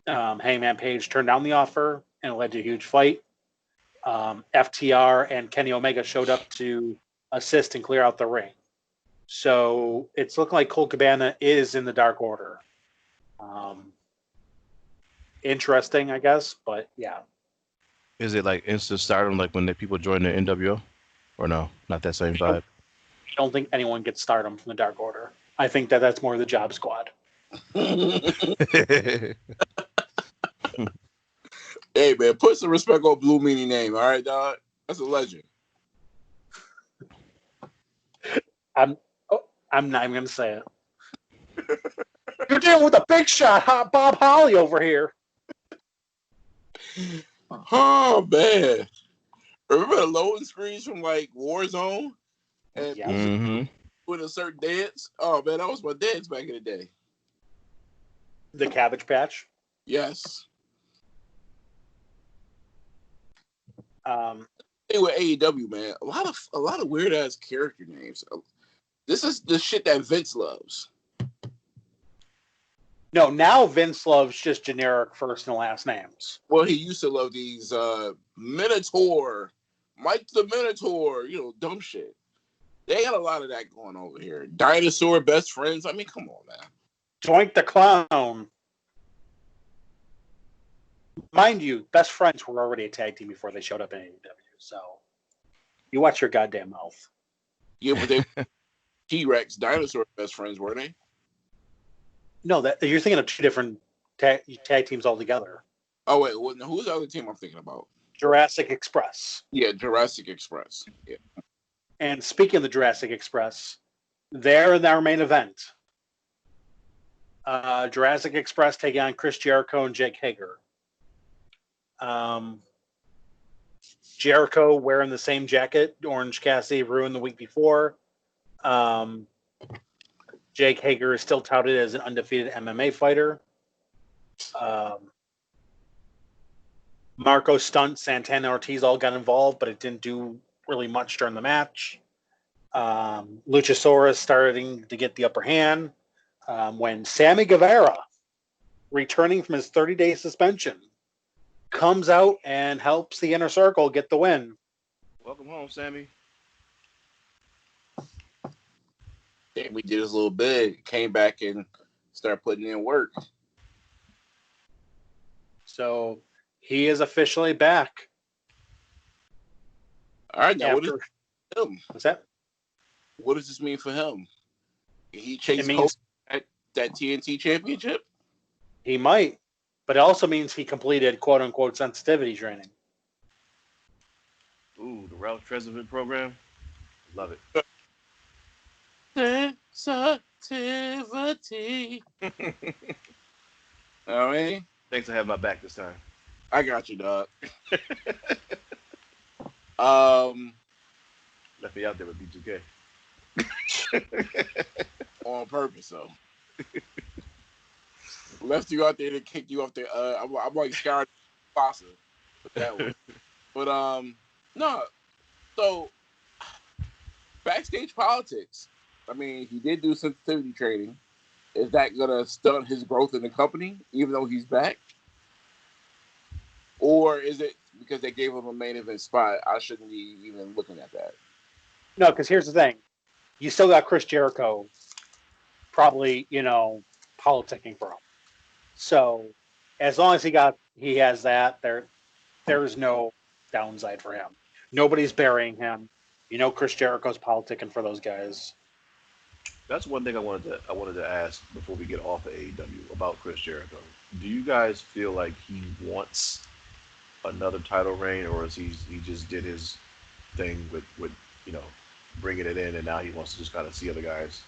Hangman Page turned down the offer, and it led to a huge fight. FTR and Kenny Omega showed up to assist and clear out the ring. So it's looking like Colt Cabana is in the Dark Order. Interesting, I guess, but yeah.
Is it like instant stardom, like when the people join the NWO, or no? Not that same vibe.
I don't think anyone gets stardom from the Dark Order. I think that's more the Job Squad.
Hey man, put some respect on Blue Meanie name, all right, dog? That's a legend.
I'm not even gonna say it. You're dealing with a big shot, Bob Holly over here.
Oh man. Remember the loading screens from like Warzone? And
Yeah.
with a certain dance? Oh man, that was my dance back in the day.
The Cabbage Patch.
Yes. Thing with AEW, man, a lot of weird ass character names. This is the shit that Vince loves.
No, now Vince loves just generic first and last names.
Well, he used to love these Minotaur, Mike the Minotaur, dumb shit. They got a lot of that going over here. Dinosaur best friends. I mean, come on, man.
Doink the Clown. Mind you, best friends were already a tag team before they showed up in AEW, so you watch your goddamn mouth.
Yeah, but they T-Rex, Dinosaur best friends, weren't they?
No, that you're thinking of two different tag teams altogether.
Oh wait, who's the other team I'm thinking about?
Jurassic Express.
Yeah, Jurassic Express. Yeah.
And speaking of the Jurassic Express, they're in our main event. Jurassic Express taking on Chris Jericho and Jake Hager. Jericho wearing the same jacket Orange Cassidy ruined the week before. Jake Hager is still touted as an undefeated MMA fighter. Marco Stunt, Santana Ortiz all got involved, but it didn't do really much during the match. Luchasaurus starting to get the upper hand when Sammy Guevara, returning from his 30-day suspension, comes out and helps the Inner Circle get the win.
Welcome home, Sammy.
Sammy did his little bit, came back and started putting in work.
So he is officially back.
All right, now what does him?
What's that?
What does this mean for him? He chased that TNT championship?
He might, but it also means he completed quote-unquote sensitivity training.
Ooh, the Ralph Tresvant program. Love it.
Sensitivity. I mean,
Thanks for having my back this time.
I got you, dog.
Left me out there with B2K.
On purpose, though. Left you out there to kick you off the. I'm like scared Fossa with that one. But no. So backstage politics. I mean, he did do sensitivity training. Is that gonna stunt his growth in the company, even though he's back? Or is it because they gave him a main event spot? I shouldn't be even looking at that.
No, because here's the thing. You still got Chris Jericho probably, politicking for him. So as long as he has that, there's no downside for him. Nobody's burying him. Chris Jericho's politicking for those guys.
That's one thing I wanted to ask before we get off of AEW about Chris Jericho. Do you guys feel like he wants another title reign, or is he just did his thing with bringing it in, and now he wants to just kind of see other guys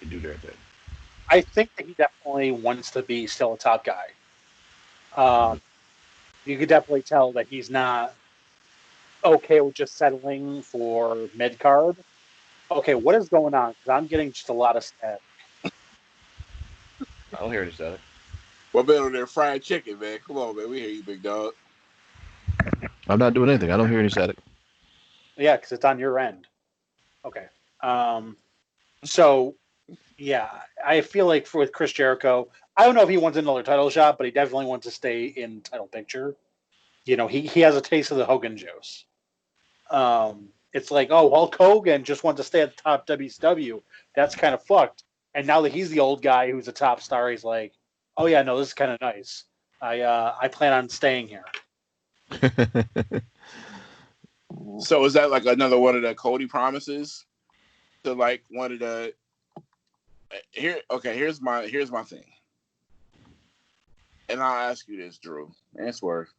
and do their thing?
I think that he definitely wants to be still a top guy. You could definitely tell that he's not okay with just settling for mid-card. Okay, what is going on? Because I'm getting just a lot of static.
I don't hear any static.
What better than fried chicken, man? Come on, man. We hear you, big dog.
I'm not doing anything. I don't hear any static.
Yeah, because it's on your end. Okay. So Yeah, I feel like with Chris Jericho, I don't know if he wants another title shot, but he definitely wants to stay in title picture. You know, he has a taste of the Hogan juice. It's like, oh, Hulk Hogan just wants to stay at the top WCW. That's kind of fucked. And now that he's the old guy who's a top star, he's like, oh yeah, no, this is kind of nice. I plan on staying here.
So is that like another one of the Cody promises to like one of the here? Okay, here's my thing, and I'll ask you this, Drew and Swerve.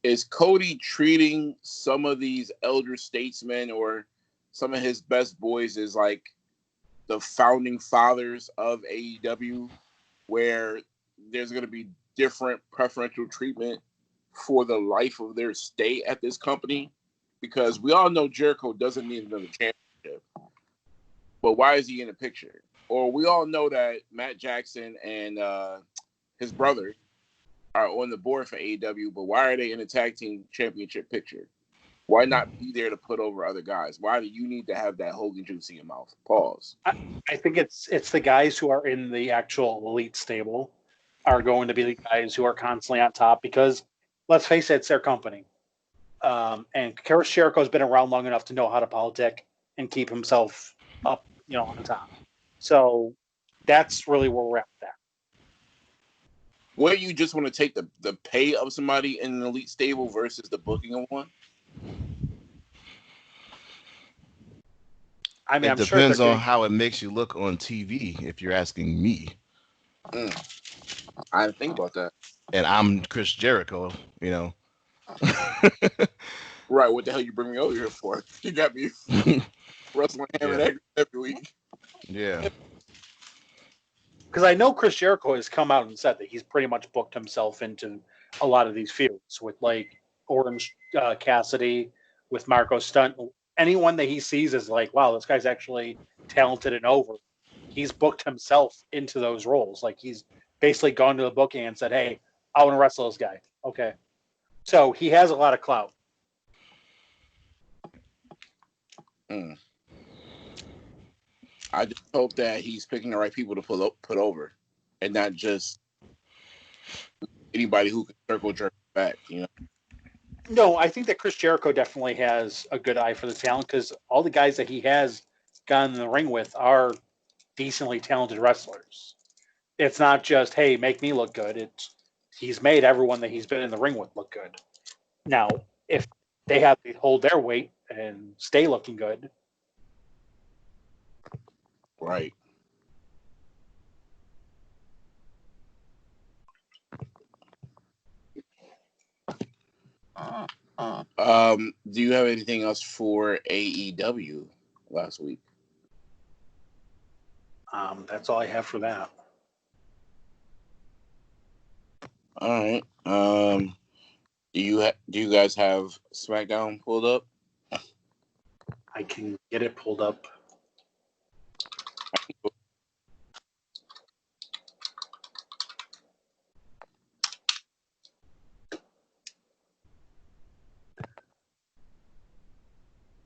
Is Cody treating some of these elder statesmen or some of his best boys as like the founding fathers of AEW, where there's going to be different preferential treatment for the life of their stay at this company? Because we all know Jericho doesn't need another championship, but why is he in the picture? Or we all know that Matt Jackson and his brother are on the board for AEW, but why are they in the tag team championship picture? Why not be there to put over other guys? Why do you need to have that Hogan juice in your mouth? Pause.
I think it's the guys who are in the actual elite stable are going to be the guys who are constantly on top because let's face it, it's their company. And Chris Jericho's been around long enough to know how to politic and keep himself up, on top. So that's really where we're at with that.
Where you just want to take the pay of somebody in an elite stable versus the booking of one?
I mean,
It
I'm sure
depends
they're
on
getting.
how it makes you look on TV, if you're asking me.
I didn't think about that.
And I'm Chris Jericho, you know.
Right, what the hell you bring me over here for? You got me wrestling him
Yeah.
every week.
Yeah.
Because I know Chris Jericho has come out and said that he's pretty much booked himself into a lot of these feuds with like Orange Cassidy, with Marco Stunt. Anyone that he sees is like, wow, this guy's actually talented and over. He's booked himself into those roles. Like he's basically gone to the booking and said, hey, I want to wrestle this guy. Okay. So he has a lot of clout.
Mm. I just hope that he's picking the right people to put over, and not just anybody who can circle jerk back.
No, I think that Chris Jericho definitely has a good eye for the talent because all the guys that he has gotten in the ring with are decently talented wrestlers. It's not just, hey, make me look good. It's he's made everyone that he's been in the ring with look good. Now, if they have to hold their weight and stay looking good,
Right. Do you have anything else for AEW last week?
that's all I have for that.
All right. Do you guys have SmackDown pulled up?
I can get it pulled up.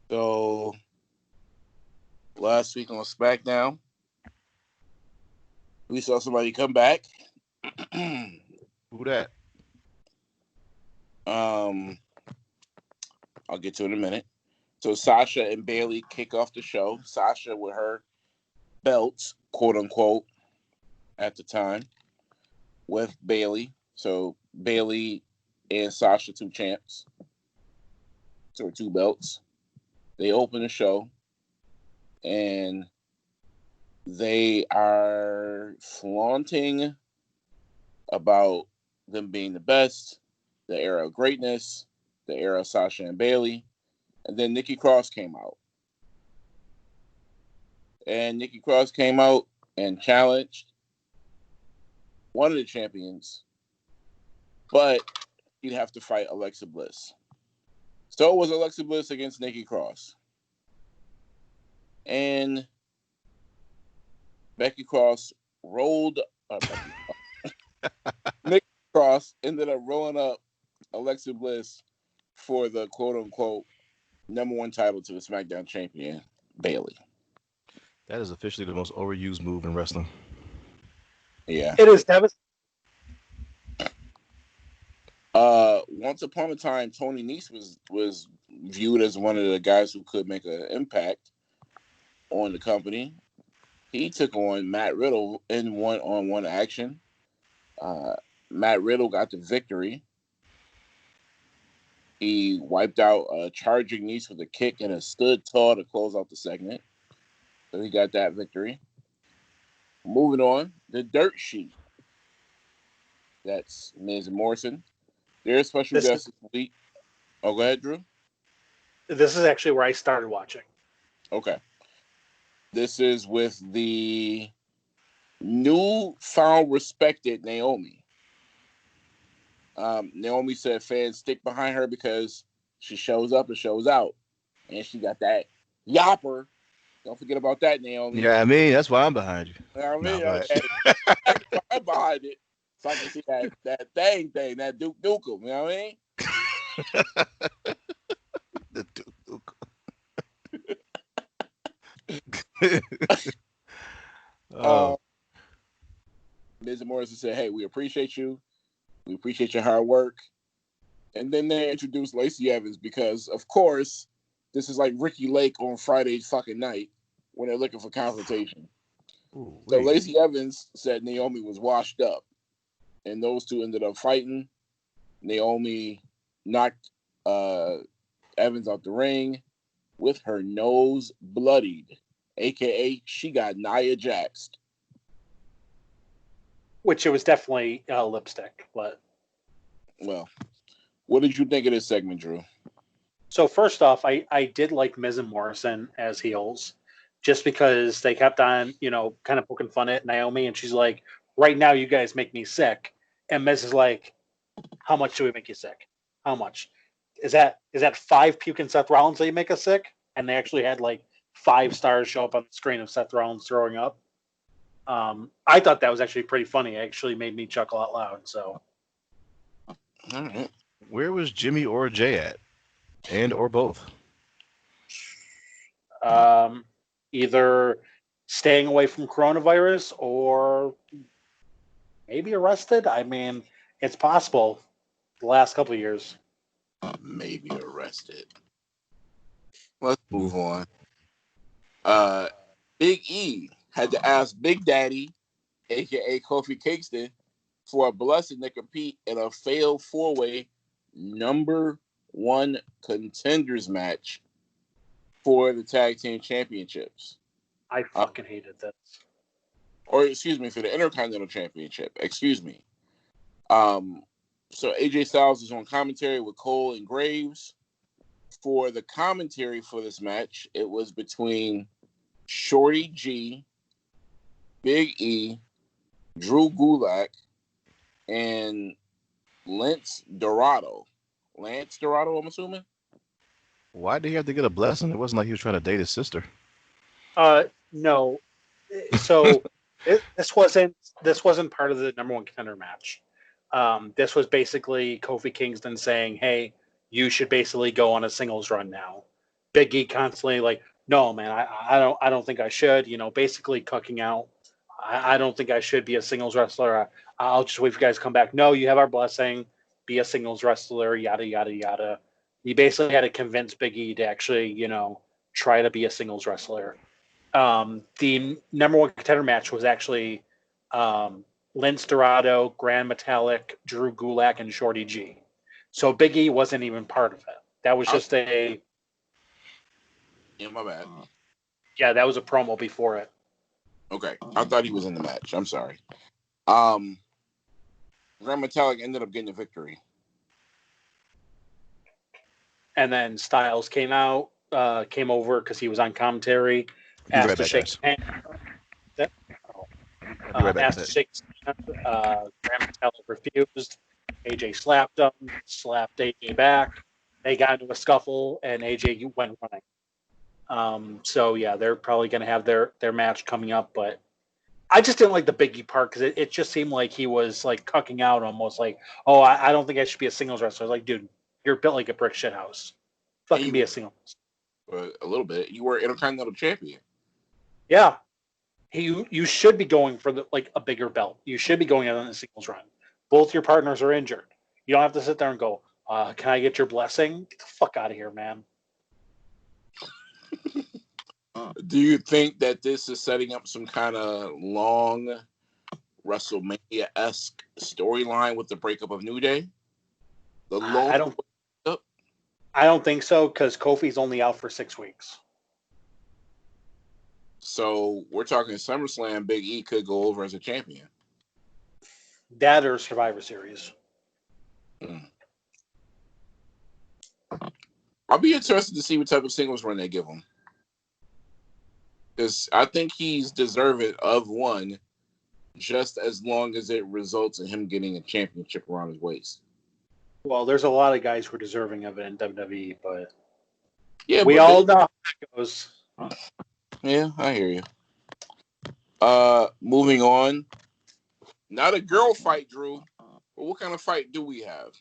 So last week on SmackDown, we saw somebody come back.
Who that?
I'll get to it in a minute. So Sasha and Bayley kick off the show. Sasha with her belts, quote unquote, at the time, with Bayley. So Bayley and Sasha, two champs. So two belts. They open the show and they are flaunting about them being the best, the era of greatness, the era of Sasha and Bayley. And then Nikki Cross came out. And Nikki Cross came out and challenged one of the champions, but he'd have to fight Alexa Bliss. So it was Alexa Bliss against Nikki Cross. And Becky Cross rolled up. Nikki Cross ended up rolling up Alexa Bliss for the quote unquote #1 title to the SmackDown champion, Bayley.
That is officially the most overused move in wrestling.
Yeah.
It is devastating.
Once upon a time, Tony Nese was viewed as one of the guys who could make an impact on the company. He took on Matt Riddle in one-on-one action. Matt Riddle got the victory. He wiped out a charging Nese with a kick and a stood tall to close out the segment. So he got that victory. Moving on, the Dirt Sheet. That's Miz and Morrison. Their special guest this week. Oh, go ahead, Drew.
This is actually where I started watching.
Okay. This is with the newfound respected Naomi. Naomi said fans stick behind her because she shows up and shows out. And she got that yopper. Don't forget about that, Naomi.
Yeah, I mean, that's why I'm behind you.
You know what I mean?
Nah,
I'm behind it. So I can see that thing, that Duke Nukem. You know what I mean?
The Duke.
Miz and Morrison said, hey, we appreciate you. We appreciate your hard work. And then they introduced Lacey Evans because, of course, this is like Ricky Lake on Friday fucking night when they're looking for confrontation.
Ooh,
so Lacey Evans said Naomi was washed up. And those two ended up fighting. Naomi knocked Evans out the ring with her nose bloodied, a.k.a. she got Nia Jaxed.
Which it was definitely lipstick, but...
Well, what did you think of this segment, Drew?
So first off, I did like Miz and Morrison as heels, just because they kept on, kind of poking fun at Naomi, and she's like, right now you guys make me sick. And Miz is like, how much do we make you sick? How much? Is that 5 puking Seth Rollins that you make us sick? And they actually had like 5 stars show up on the screen of Seth Rollins throwing up. I thought that was actually pretty funny. It actually made me chuckle out loud. So,
all right.
Where was Jimmy or Jay at? And or both?
Either staying away from coronavirus or maybe arrested. I mean, it's possible. The last couple of years.
Maybe arrested. Let's move on. Big E had to ask Big Daddy, a.k.a. Kofi Kingston, for a blessing to compete in a failed 4-way number 1 contenders match for the tag team championships.
I fucking hated this.
Or excuse me, for the Intercontinental Championship. Excuse me. So AJ Styles is on commentary with Cole and Graves. For the commentary for this match, it was between Shorty G, Big E, Drew Gulak, and Lance Dorado. Lance Dorado, I'm assuming?
Why did he have to get a blessing? It wasn't like he was trying to date his sister.
No. So this wasn't part of the number 1 contender match. This was basically Kofi Kingston saying, hey, you should basically go on a singles run now. Big E constantly like, no, man, I don't think I should, basically cucking out. I don't think I should be a singles wrestler. I'll just wait for you guys to come back. No, you have our blessing. Be a singles wrestler, yada, yada, yada. He basically had to convince Big E to actually, try to be a singles wrestler. The number 1 contender match was actually Lince Dorado, Grand Metalik, Drew Gulak, and Shorty G. So Big E wasn't even part of it. That was just
Yeah, my bad.
Yeah, that was a promo before it.
Okay. I thought he was in the match. I'm sorry. Grand Metalik ended up getting the victory.
And then Styles came over because he was on commentary, asked to shake hands. Asked to shake hands. Grand Metalik refused. AJ slapped him, slapped AJ back. They got into a scuffle, and AJ went running. So yeah, they're probably going to have their match coming up, but I just didn't like the Big E part because it just seemed like he was like cucking out almost like, oh, I don't think I should be a singles wrestler. I was like, dude, you're built like a brick shit house. Fucking be a singles.
A little bit. You were Intercontinental Champion.
Yeah, you should be going for a bigger belt. You should be going out on a singles run. Both your partners are injured. You don't have to sit there and go, "Can I get your blessing?" Get the fuck out of here, man.
Do you think that this is setting up some kind of long WrestleMania-esque storyline with the breakup of New Day? The long
I don't think so because Kofi's only out for 6 weeks.
So we're talking SummerSlam. Big E could go over as a champion.
That or Survivor Series.
I'll be interested to see what type of singles run they give him. Because I think he's deserving of one, just as long as it results in him getting a championship around his waist.
Well, there's a lot of guys who are deserving of it in WWE, but
yeah,
we all know how that goes.
Yeah, I hear you. Moving on. Not a girl fight, Drew. But what kind of fight do we have?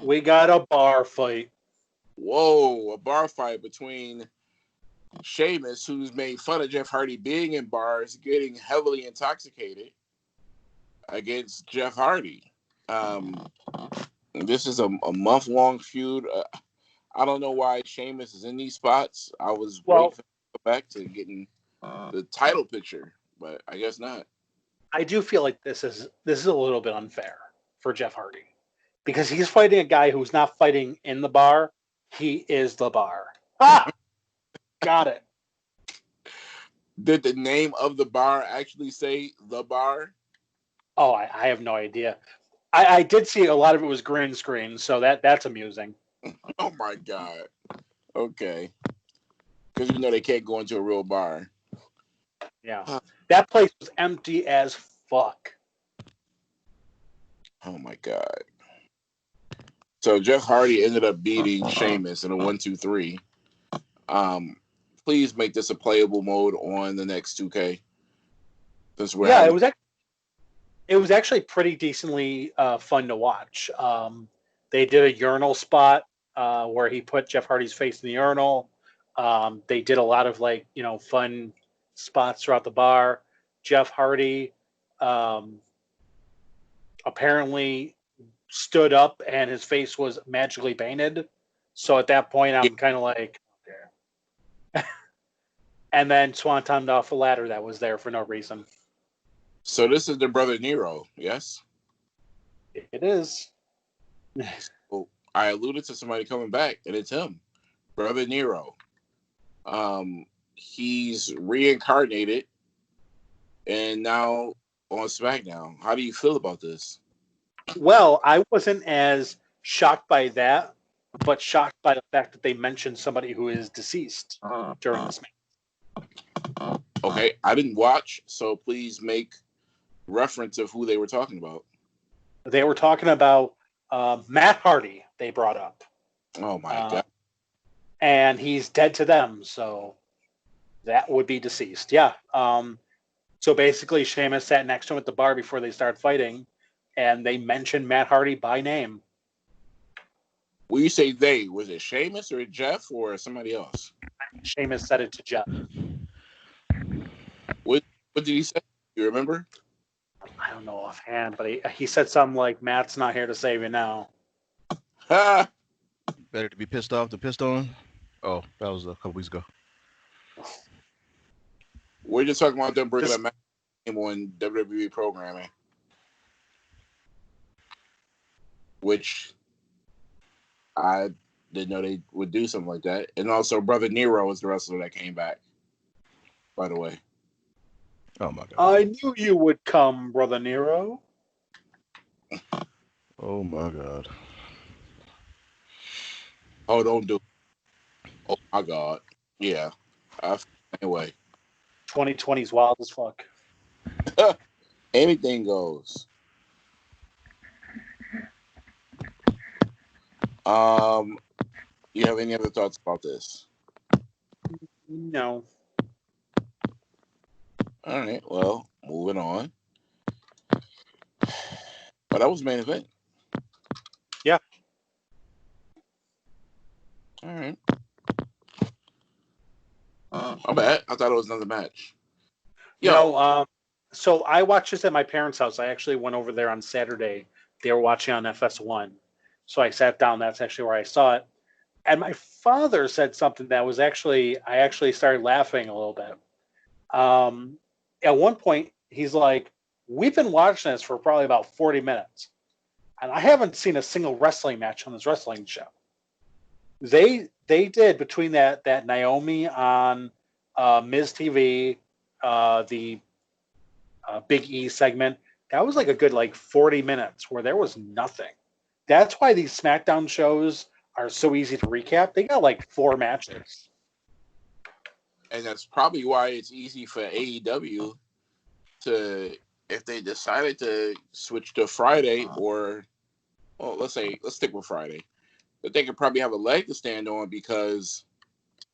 We got a bar fight.
Whoa, a bar fight between Sheamus, who's made fun of Jeff Hardy being in bars, getting heavily intoxicated, against Jeff Hardy. This is a month-long feud. I don't know why Sheamus is in these spots. I was waiting for him to go back to getting the title picture, but I guess not.
I do feel like this is a little bit unfair for Jeff Hardy because he's fighting a guy who's not fighting in the bar. He is the bar. Ah, got it.
Did the name of the bar actually say the bar?
Oh, I have no idea. I did see a lot of it was green screen, so that's amusing.
Oh my god. Okay. Because you know they can't go into a real bar.
Yeah. That place was empty as fuck.
Oh my god. So Jeff Hardy ended up beating Sheamus in a 1-2-3. Please make this a playable mode on the next 2K.
It was actually pretty decently fun to watch. They did a urinal spot where he put Jeff Hardy's face in the urinal. They did a lot of fun spots throughout the bar. Jeff Hardy apparently stood up and his face was magically painted. So at that point, I'm kind of like, okay. And then swantoned off a ladder that was there for no reason.
So this is the brother Nero, yes?
It is.
Well, I alluded to somebody coming back, and it's him, brother Nero. He's reincarnated, and now on SmackDown. How do you feel about this?
Well, I wasn't as shocked by that, but shocked by the fact that they mentioned somebody who is deceased during this match.
Okay, I didn't watch, so please make reference of who they were talking about.
They were talking about Matt Hardy, they brought up.
Oh my god.
And he's dead to them, so that would be deceased. Yeah. So basically, Sheamus sat next to him at the bar before they started fighting, and they mentioned Matt Hardy by name.
When you say they, was it Sheamus or Jeff or somebody else?
Sheamus said it to Jeff.
What did he say? You remember?
I don't know offhand, but he said something like, "Matt's not here to save you now."
Ha!
Better to be pissed off than pissed on. Oh, that was a couple weeks ago.
We're just talking about them bringing up Matt on WWE programming, which I didn't know they would do something like that. And also, brother Nero was the wrestler that came back, by the way.
Oh my god.
I knew you would come, brother Nero.
Oh my god.
Oh, don't do it. Oh my god. Yeah. Anyway.
2020 is wild as fuck.
Anything goes. You have any other thoughts about this?
No.
All right. Well, moving on. But that was the main event.
Yeah.
All right. My bad. I thought it was another match. Yo,
No, so I watched this at my parents' house. I actually went over there on Saturday. They were watching on FS1. So I sat down. That's actually where I saw it. And my father said something that was actually, I actually started laughing a little bit. At one point, he's like, we've been watching this for probably about 40 minutes. And I haven't seen a single wrestling match on this wrestling show. They did between that Naomi on Miz TV, the Big E segment. That was like a good like 40 minutes where there was nothing. That's why these SmackDown shows are so easy to recap. They got like 4 matches.
and that's probably why it's easy for AEW to, if they decided to switch to Friday, or, well, let's stick with Friday, but they could probably have a leg to stand on because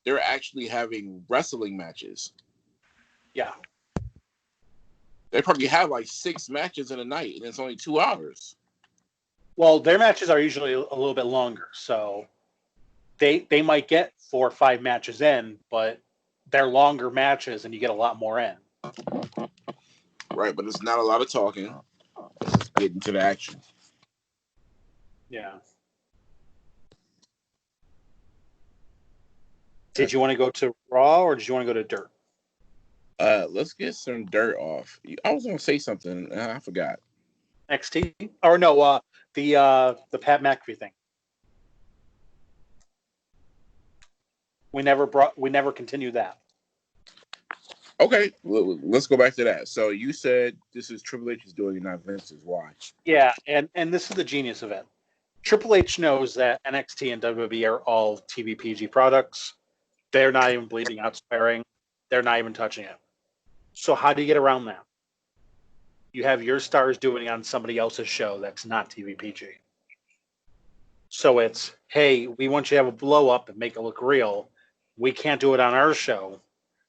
they're actually having wrestling matches.
Yeah.
They probably have like 6 matches in a night, and it's only 2 hours.
Well, their matches are usually a little bit longer, so they might get 4 or 5 matches in, but they're longer matches, and you get a lot more in.
Right, but it's not a lot of talking. Let's get into the action.
Yeah. Did you want to go to Raw or did you want to go to Dirt?
Let's get some dirt off. I was gonna say something, and I forgot.
NXT or no? The Pat McAfee thing. We never continued that.
Okay, let's go back to that. So you said this is Triple H's doing and not Vince's. Why?
Yeah, and this is the genius of it. Triple H knows that NXT and WWE are all TV PG products. They're not even bleeding out swearing. They're not even touching it. So how do you get around that? You have your stars doing it on somebody else's show that's not TV PG. So it's, hey, we want you to have a blow up and make it look real. We can't do it on our show.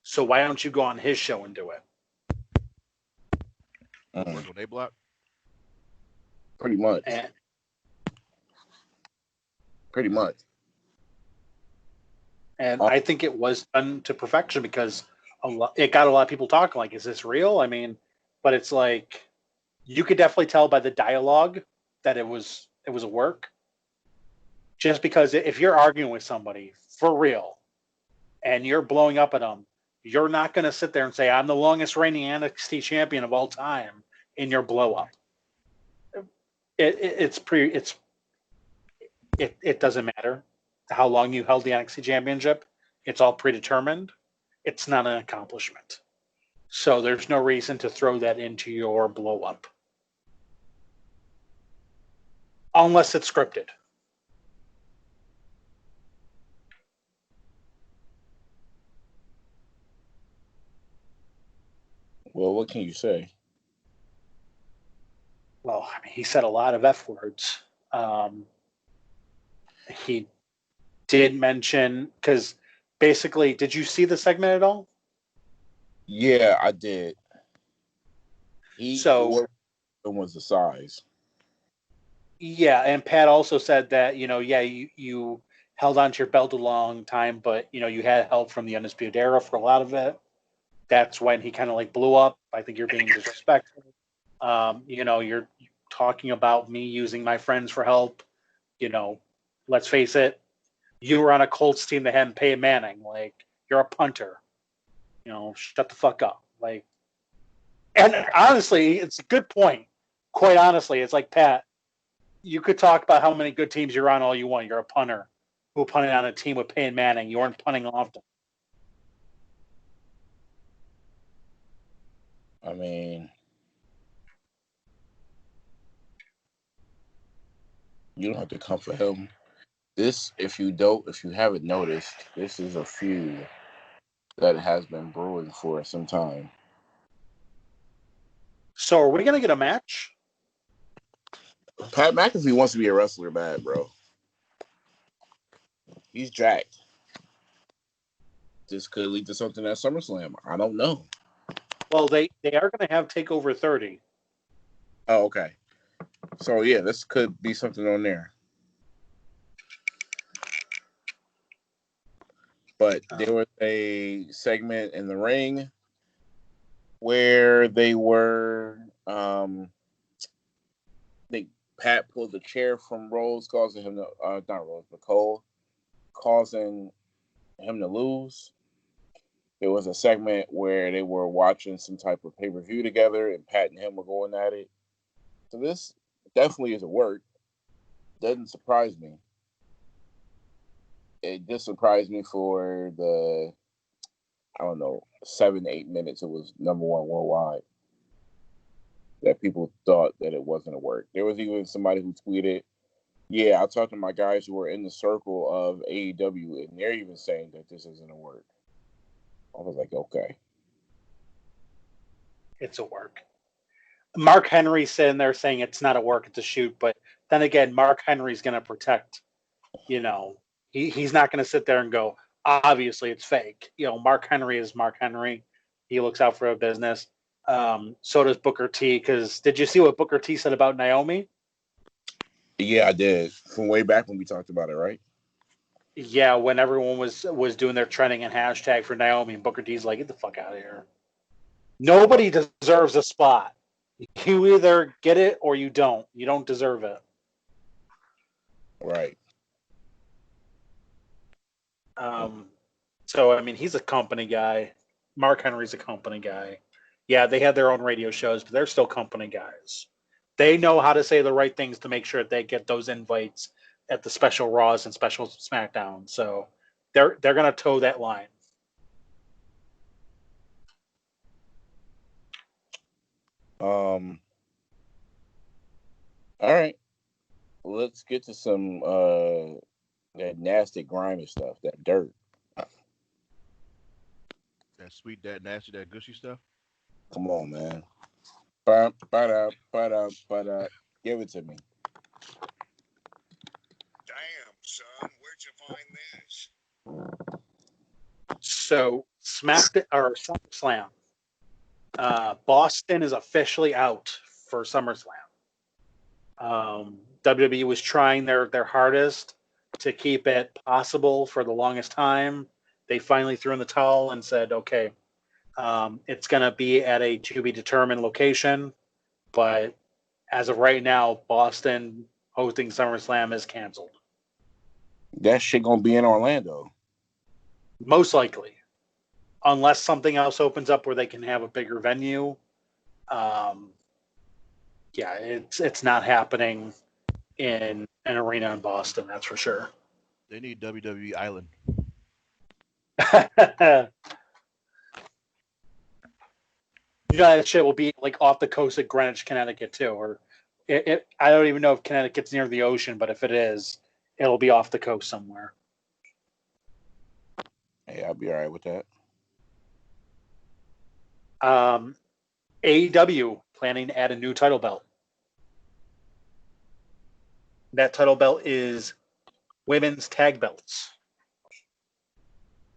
So why don't you go on his show and do it?
Work on A block.
Pretty much. Pretty much.
And I think it was done to perfection because it got a lot of people talking. Like, is this real? I mean, but it's like you could definitely tell by the dialogue that it was a work. Just because if you're arguing with somebody for real and you're blowing up at them, you're not going to sit there and say, I'm the longest reigning NXT champion of all time in your blow up. It doesn't matter how long you held the NXT championship. It's all predetermined. It's not an accomplishment. So there's no reason to throw that into your blow up. Unless it's scripted.
Well, what can you say?
Well, I mean, he said a lot of F words. He did mention, because basically, did you see the segment at all?
Yeah, I did.
So
was the size.
Yeah, and Pat also said that, you held on to your belt a long time, but, you had help from the Undisputed Era for a lot of it. That's when he kind of like blew up. I think you're being disrespectful. You're talking about me using my friends for help. Let's face it, you were on a Colts team that hadn't paid Manning. Like, you're a punter. Shut the fuck up. Like, and honestly, it's a good point. Quite honestly, it's like, Pat, you could talk about how many good teams you're on all you want. You're a punter who punted on a team with Peyton Manning. You weren't punting often.
I mean, you don't have to come for him. If you haven't noticed, this is a feud that has been brewing for some time.
So are we going to get a match?
Pat McAfee wants to be a wrestler bad, bro. He's jacked. This could lead to something at SummerSlam. I don't know.
Well, they are going to have TakeOver 30.
Oh, okay. So, yeah, this could be something on there. But there was a segment in the ring where they were, Pat pulled the chair from Rose, causing him to, not Rose, but Cole, causing him to lose. There was a segment where they were watching some type of pay-per-view together, and Pat and him were going at it. So this definitely is a work. Doesn't surprise me. It just surprised me for the, I don't know, 7-8 minutes it was number one worldwide, that people thought that it wasn't a work. There was even somebody who tweeted, yeah, I talked to my guys who were in the circle of AEW, and they're even saying that this isn't a work. I was like, okay.
It's a work. Mark Henry's sitting there saying it's not a work, it's a shoot. But then again, Mark Henry's going to protect, he's not going to sit there and go, obviously it's fake. Mark Henry is Mark Henry. He looks out for a business. So does Booker T. Because did you see what Booker T said about Naomi?
Yeah, I did. From way back when we talked about it, right?
Yeah, when everyone was doing their trending and hashtag for Naomi, and Booker T's like, get the fuck out of here. Nobody deserves a spot. You either get it or you don't. You don't deserve it.
Right.
So, I mean, he's a company guy. Mark Henry's a company guy. Yeah, they had their own radio shows, but they're still company guys. They know how to say the right things to make sure that they get those invites at the special Raws and special SmackDowns. So they're going to toe that line.
All right. Let's get to some that nasty, grimy stuff, that dirt.
That sweet, that nasty, that gushy stuff.
Come on, man. Ba-da. Give it to me.
Damn, son, where'd you find this?
So SummerSlam. Boston is officially out for SummerSlam. WWE was trying their hardest to keep it possible for the longest time. They finally threw in the towel and said, okay, it's going to be at a to-be-determined location. But as of right now, Boston hosting SummerSlam is canceled.
That shit gonna be in Orlando.
Most likely. Unless something else opens up where they can have a bigger venue. Yeah, it's not happening in an arena in Boston, that's for sure.
They need WWE Island.
That shit will be like off the coast of Greenwich, Connecticut, too. Or I don't even know if Connecticut's near the ocean, but if it is, it'll be off the coast somewhere.
Hey, I'll be all right with that.
AEW planning to add a new title belt. That title belt is women's tag belts.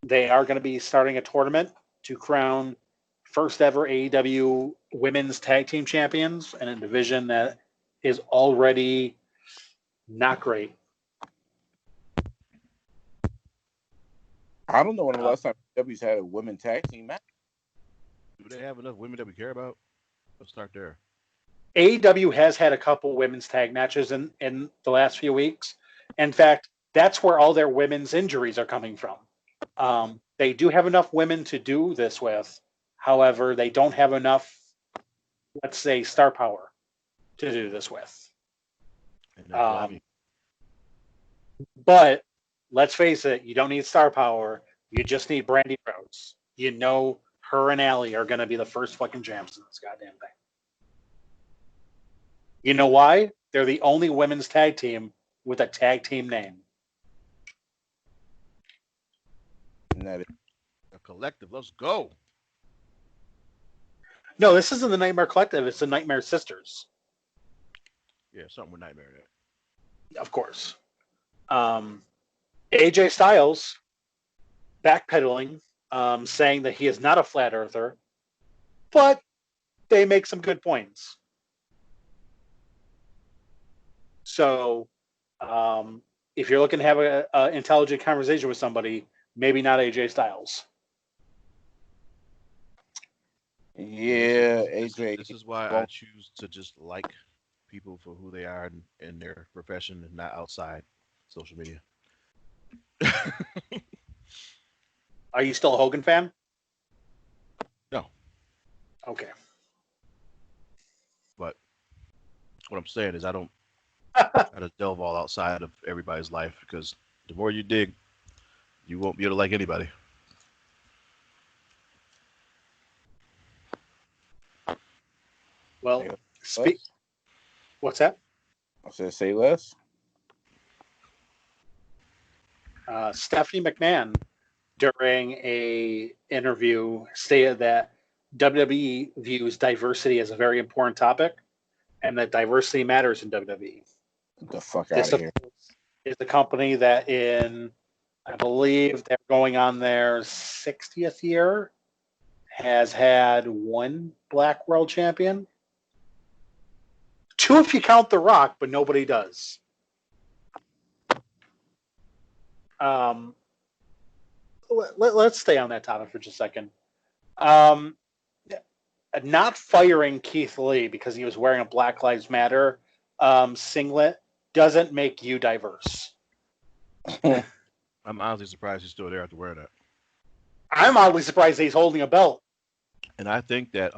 They are going to be starting a tournament to crown first ever AEW women's tag team champions in a division that is already not great.
I don't know when the last time W's had a women tag team match.
Do they have enough women that we care about? Let's start there.
AEW has had a couple women's tag matches in the last few weeks. In fact, that's where all their women's injuries are coming from. They do have enough women to do this with. However, they don't have enough, let's say, star power to do this with. But let's face it, you don't need star power. You just need Brandy Rose. You know her and Allie are going to be the first fucking champs in this goddamn thing. You know why? They're the only women's tag team with a tag team name.
And that is
a collective. Let's go.
No, this isn't the Nightmare Collective. It's the Nightmare Sisters.
Yeah, something with Nightmare there.
Of course. AJ Styles backpedaling, saying that he is not a flat earther, but they make some good points. So, if you're looking to have an intelligent conversation with somebody, maybe not AJ Styles.
Yeah,
This
AJ.
is why I choose to just like people for who they are in their profession and not outside social media.
Are you still a Hogan fan?
No,
Okay.
but what I'm saying is I just delve all outside of everybody's life because the more you dig, you won't be able to like anybody.
Well,
Say
speak.
less.
What's that?
I said say less.
Stephanie McMahon, during a interview, stated that WWE views diversity as a very important topic, and that diversity matters in WWE.
Get the fuck out
This
of here.
is the company that I believe they're going on their 60th year, has had one black world champion. Two if you count The Rock, but nobody does. Let's stay on that topic for just a second. Not firing Keith Lee because he was wearing a Black Lives Matter singlet doesn't make you diverse.
I'm honestly surprised he's still there after wearing that.
I'm oddly surprised that he's holding a belt.
And I think that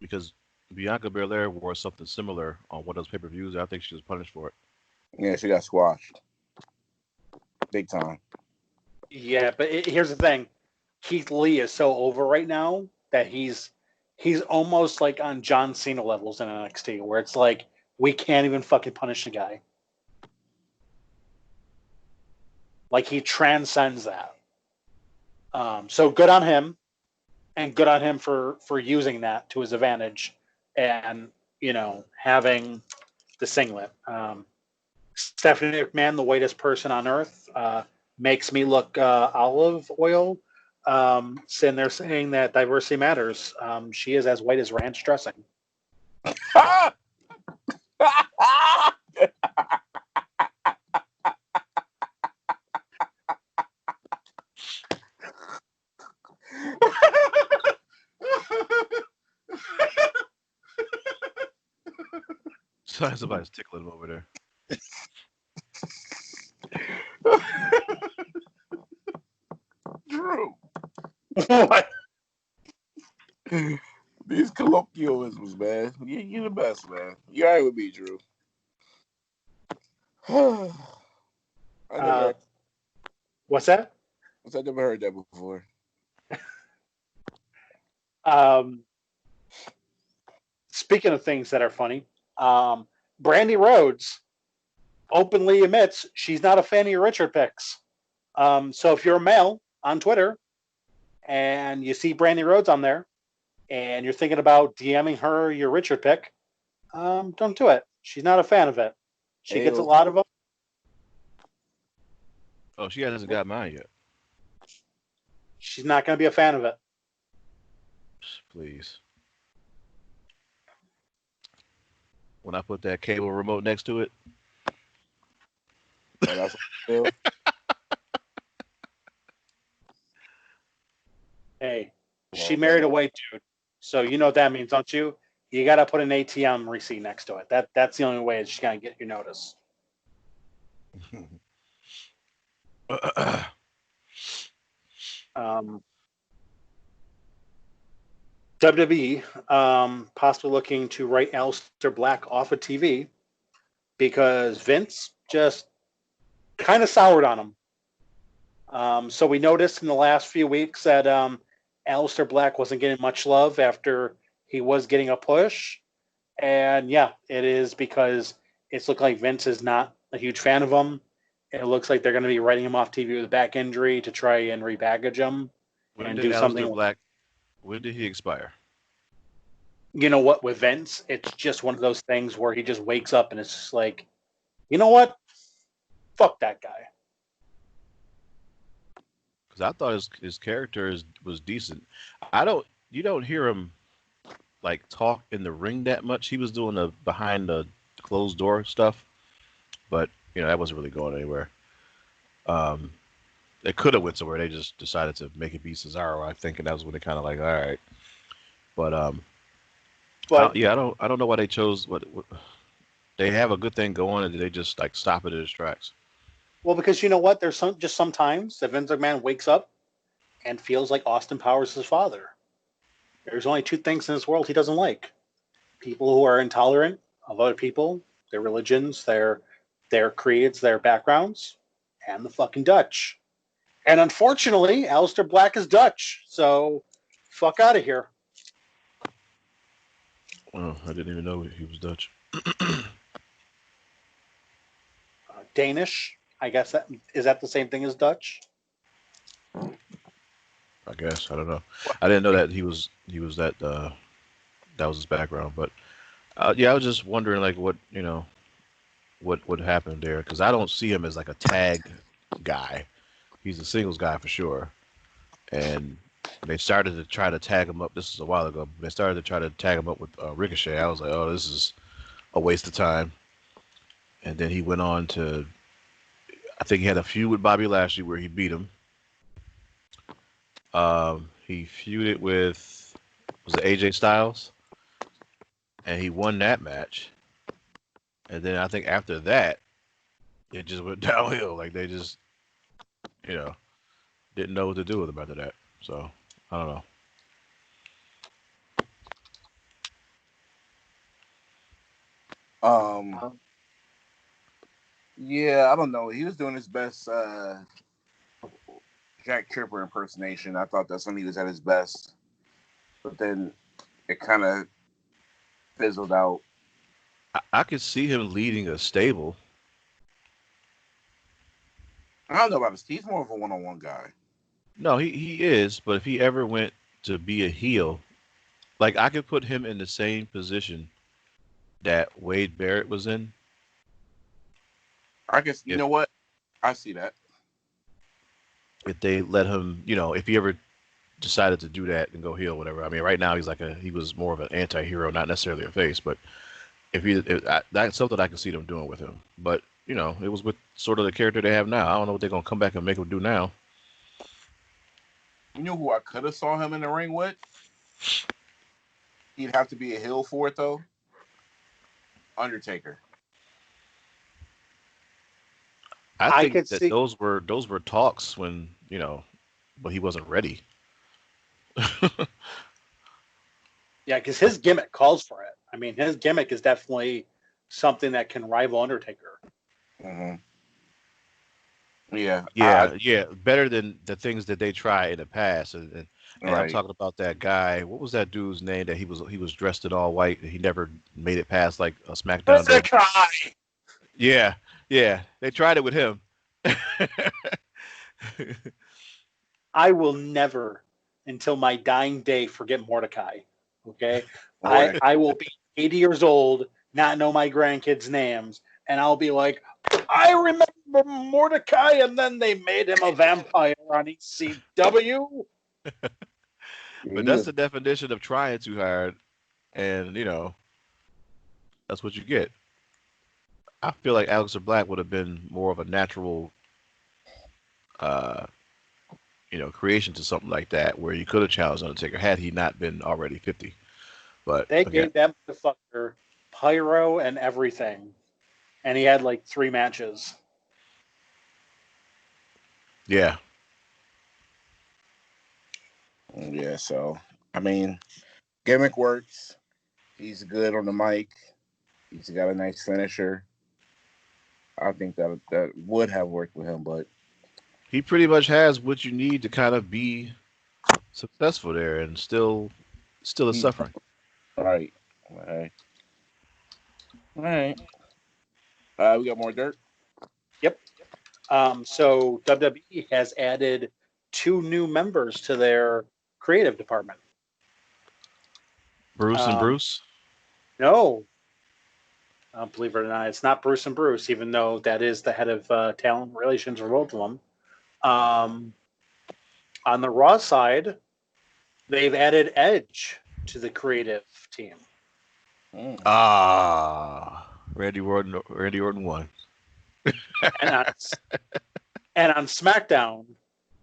because Bianca Belair wore something similar on one of those pay-per-views, I think she was punished for it.
Yeah, she got squashed. Big time.
Yeah, but here's the thing. Keith Lee is so over right now that he's almost like on John Cena levels in NXT, where it's like we can't even fucking punish the guy. Like he transcends that. So good on him, and good on him for using that to his advantage, and having the singlet. Stephanie McMahon, the whitest person on earth, makes me look olive oil. Sitting there saying that diversity matters. She is as white as ranch dressing.
Somebody's tickling him over there.
Drew.
What?
These colloquialisms, man. You're the best, man. You're all right with me, Drew.
What's that?
I never heard that before.
Speaking of things that are funny, Brandy Rhodes openly admits she's not a fan of your Richard picks. So if you're a male on Twitter and you see Brandy Rhodes on there and you're thinking about DMing her your Richard pick, don't do it. She's not a fan of it. She gets a lot of them.
Oh, she hasn't got mine yet.
She's not going to be a fan of it.
Please. When I put that cable remote next to it.
Oh, that's what
Hey, she married a white dude. So you know what that means, don't you? You got to put an ATM receipt next to it. That's the only way she's going to get your notice. WWE possibly looking to write Aleister Black off of TV because Vince just kind of soured on him. So we noticed in the last few weeks that Aleister Black wasn't getting much love after he was getting a push. And yeah, it is because it's looked like Vince is not a huge fan of him. It looks like they're going to be writing him off TV with a back injury to try and repackage him and do something.
Black, when did he expire?
You know what? With Vince, it's just one of those things where he just wakes up and it's just like, you know what? Fuck that guy.
Because I thought his character was decent. You don't hear him like talk in the ring that much. He was doing the behind the closed door stuff, but that wasn't really going anywhere. They could have went somewhere. They just decided to make it be Cesaro. I think, and that was when they kind of like, all right. But
But
I don't know why they chose what they have a good thing going, and they just like stop it in its tracks.
well, because you know what? There's sometimes that Vince McMahon wakes up and feels like Austin Powers is his father. There's only two things in this world he doesn't like: people who are intolerant of other people, their religions, their creeds, their backgrounds, and the fucking Dutch. And unfortunately, Aleister Black is Dutch, so fuck out of here.
Oh, I didn't even know he was Dutch.
Danish, I guess that the same thing as Dutch?
I guess I don't know. I didn't know that he was that that was his background. But yeah, I was just wondering like what happened there because I don't see him as like a tag guy. He's a singles guy for sure. And they started to try to tag him up. This is a while ago. They started to try to tag him up with Ricochet. I was like, oh, this is a waste of time. And then he went on to, I think he had a feud with Bobby Lashley where he beat him. He feuded with, was it AJ Styles? And he won that match. And then I think after that, it just went downhill. Like they just, didn't know what to do with him after that. So I don't know.
Yeah, I don't know. He was doing his best Jack Tripper impersonation. I thought that's when he was at his best, but then it kind of fizzled out.
I could see him leading a stable.
I don't know about this. He's more of a one-on-one guy.
No, he is, but if he ever went to be a heel, like I could put him in the same position that Wade Barrett was in.
I guess you know what? I see that.
If they let him, if he ever decided to do that and go heel, whatever. I mean, right now he was more of an anti-hero, not necessarily a face, but that's something I can see them doing with him. But it was with sort of the character they have now. I don't know what they're gonna come back and make him do now.
You know who I could have saw him in the ring with? He'd have to be a heel for it though. Undertaker.
I think that those were talks when but he wasn't ready.
Yeah, because his gimmick calls for it. I mean, his gimmick is definitely something that can rival Undertaker.
Mm-hmm. Yeah.
Yeah. Better than the things that they try in the past. And
right.
I'm talking about that guy. What was that dude's name that he was dressed in all white and he never made it past like a SmackDown day? Yeah. They tried it with him.
I will never, until my dying day, forget Mordecai. Okay?
Right.
I will be 80 years old, not know my grandkids' names, and I'll be like, I remember Mordecai, and then they made him a vampire on ECW.
But that's the definition of trying too hard, and that's what you get. I feel like Aleister Black would have been more of a natural, creation to something like that, where you could have challenged Undertaker had he not been already 50. But
they gave that motherfucker Pyro and everything, and he had like 3 matches.
Yeah.
Yeah, so I mean, gimmick works. He's good on the mic. He's got a nice finisher. I think that would have worked with him, but
he pretty much has what you need to kind of be successful there, and still is suffering.
All right. We got more dirt.
Yep. So WWE has added 2 new members to their creative department.
Bruce and Bruce?
No. Believe it or not, it's not Bruce and Bruce, even though that is the head of talent relations for both of them. On the Raw side, they've added Edge to the creative team.
Randy Orton won.
And on SmackDown,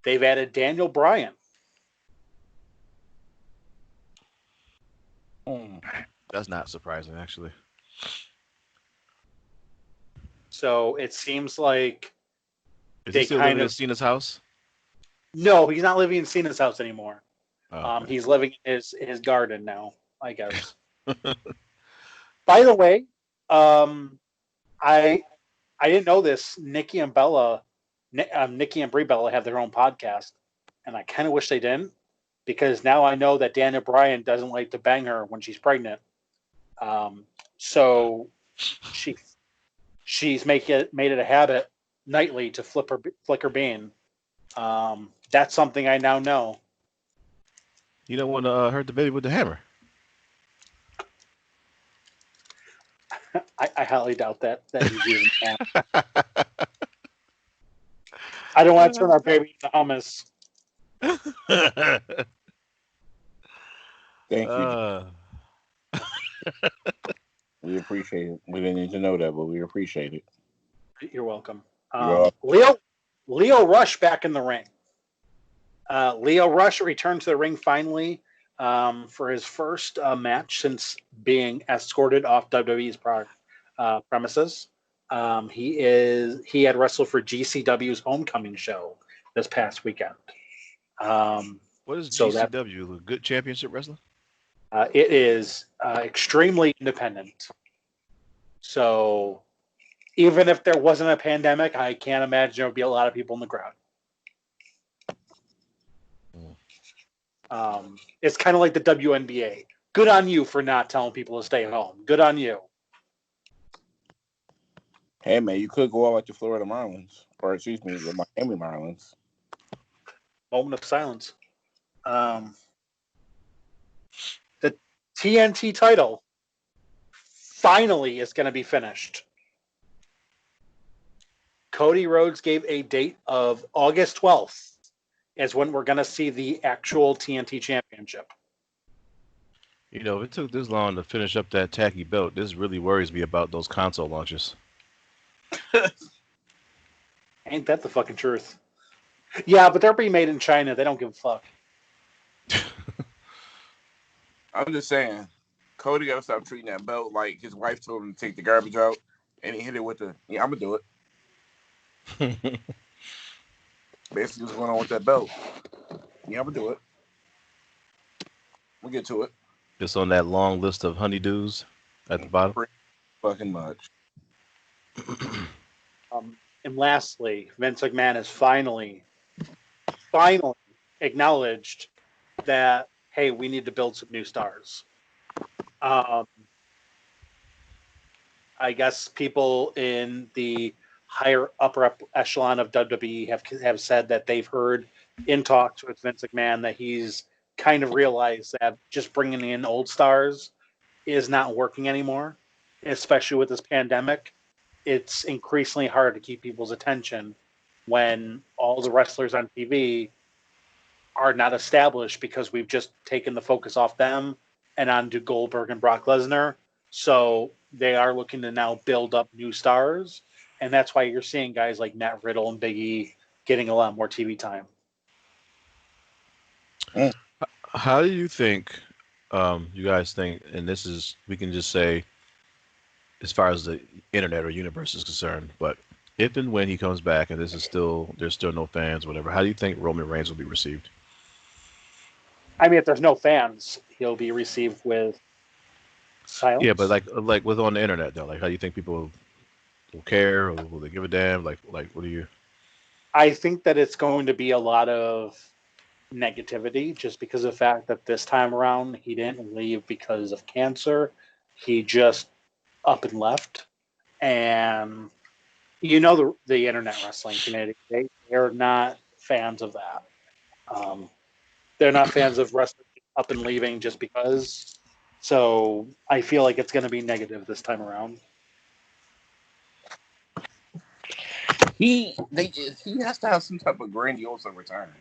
they've added Daniel Bryan.
That's not surprising, actually.
So it seems like
Is he
they
still
kind
living in
of
Cena's house?
no, he's not living in Cena's house anymore.
Oh, okay.
He's living in his garden now, I guess. By the way, I didn't know this. Nikki and Brie Bella have their own podcast, and I kind of wish they didn't, because now I know that Daniel Bryan doesn't like to bang her when she's pregnant. So she's made it a habit nightly to flick her bean. That's something I now know.
You don't want to hurt the baby with the hammer.
I highly doubt that he's using that. I don't want to turn our baby into hummus.
Thank you. We appreciate it. We didn't need to know that, but we appreciate it.
You're welcome.
You're
Leo Rush back in the ring. Leo Rush returned to the ring finally for his first match since being escorted off WWE's premises. He had wrestled for GCW's Homecoming show this past weekend.
What is GCW? A good championship wrestler?
It is extremely independent. So even if there wasn't a pandemic, I can't imagine there would be a lot of people in the crowd. It's kind of like the WNBA. Good on you for not telling people to stay home. Good on you.
Hey, man, you could go out like the Florida Marlins. Or, excuse me, the Miami Marlins.
Moment of silence. The TNT title finally is going to be finished. Cody Rhodes gave a date of August 12th as when we're going to see the actual TNT championship.
You know, if it took this long to finish up that tacky belt, this really worries me about those console launches.
Ain't that the fucking truth? Yeah, but they're being made in China. They don't give a fuck.
I'm just saying, Cody got to stop treating that belt like his wife told him to take the garbage out, and he hit it with the, yeah, I'm going to do it. Basically what's going on with that belt. Yeah, I'm going to do it. We'll get to it.
Just on that long list of honeydews at the bottom.
Pretty fucking much.
And lastly, Vince McMahon has finally acknowledged that, hey, we need to build some new stars. I guess people in the upper echelon of WWE have said that they've heard in talks with Vince McMahon that he's kind of realized that just bringing in old stars is not working anymore, especially with this pandemic. It's increasingly hard to keep people's attention when all the wrestlers on TV are not established because we've just taken the focus off them and onto Goldberg and Brock Lesnar. So they are looking to now build up new stars. And that's why you're seeing guys like Matt Riddle and Big E getting a lot more TV time.
How do you think, you guys think, and this is, we can just say, as far as the internet or universe is concerned, but if and when he comes back and there's still no fans, whatever, how do you think Roman Reigns will be received?
I mean, if there's no fans, he'll be received with silence.
Yeah, but like with on the internet though, like how do you think people will care, or will they give a damn? Like what do you?
I think that it's going to be a lot of negativity just because of the fact that this time around he didn't leave because of cancer. He just up and left. And you know the internet wrestling community, they're not fans of that. They're not fans of wrestling up and leaving just because. So I feel like it's going to be negative this time around.
He has to have some type of grandiose return.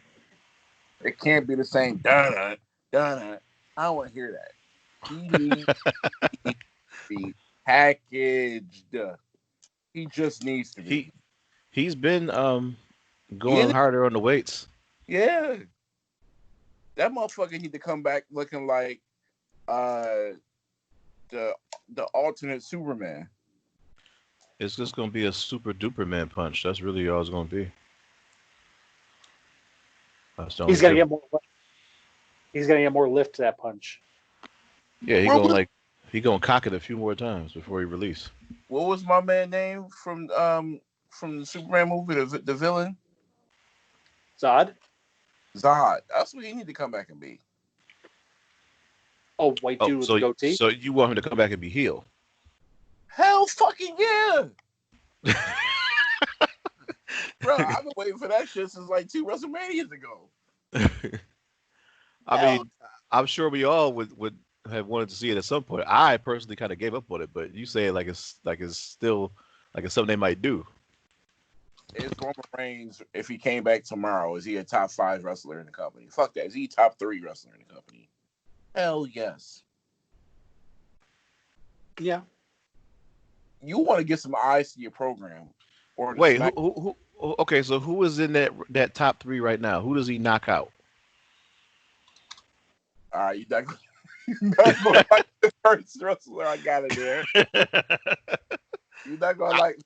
It can't be the same. Dun dun. I don't want to hear that. He needs to be packaged. He just needs to be.
He's been going harder on the weights.
Yeah, that motherfucker need to come back looking like uh the alternate Superman.
It's just gonna be a super duper man punch. That's really all it's gonna be. That's the only
He's gonna
difference.
get more. He's gonna get more lift to that punch.
Yeah,
What was,
he gonna cock it a few more times before he release.
what was my man name from the Superman movie, the villain?
Zod.
Zod. That's what he need to come back and be.
Oh, white
Oh,
dude with the goatee.
so you want him to come back and be heel?
Hell fucking yeah. Bro, I've been waiting for that shit since like 2 WrestleManias ago.
I
Hell,
mean, I'm sure we all would have wanted to see it at some point. I personally kind of gave up on it, but you say it like it's still like it's something they might do.
is Roman Reigns, if he came back tomorrow, is he a top 5 wrestler in the company? Fuck that. Is he top 3 wrestler in the company? Hell yes.
Yeah.
You want to get some eyes to your program. Or the
Wait,
Smack.
okay, so who is in that top 3 right now? Who does he knock out?
All right, you're not going to like the first wrestler I got in there. You're not going to like